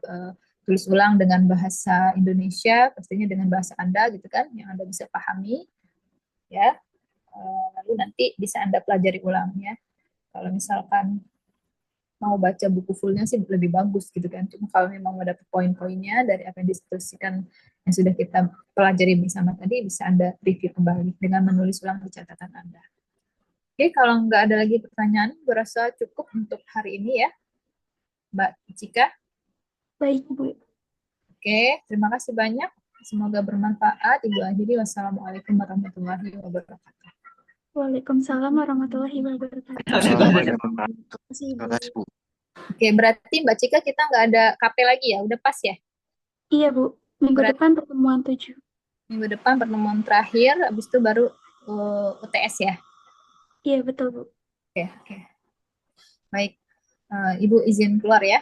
ulang dengan bahasa Indonesia, pastinya dengan bahasa Anda gitu kan, yang Anda bisa pahami ya. Lalu nanti bisa Anda pelajari ulang ya. Kalau misalkan mau baca buku fullnya sih lebih bagus gitu kan. Cuma kalau memang ada poin-poinnya dari apa yang diskusikan yang sudah kita pelajari bersama tadi, bisa Anda review kembali dengan menulis ulang di catatan Anda. Oke, kalau nggak ada lagi pertanyaan, gue rasa cukup untuk hari ini ya, Mbak Cika. Baik, Bu. Oke, terima kasih banyak. Semoga bermanfaat. Ibu akhiri, wassalamualaikum warahmatullahi wabarakatuh. Waalaikumsalam warahmatullahi wabarakatuh. Terima kasih, Bu. Oke, berarti Mbak Cika kita nggak ada KP lagi ya? Udah pas ya? Iya, Bu. Minggu depan pertemuan 7. Minggu depan pertemuan terakhir, habis itu baru UTS ya? Iya, betul, Bu. Oke. Baik, Ibu izin keluar ya.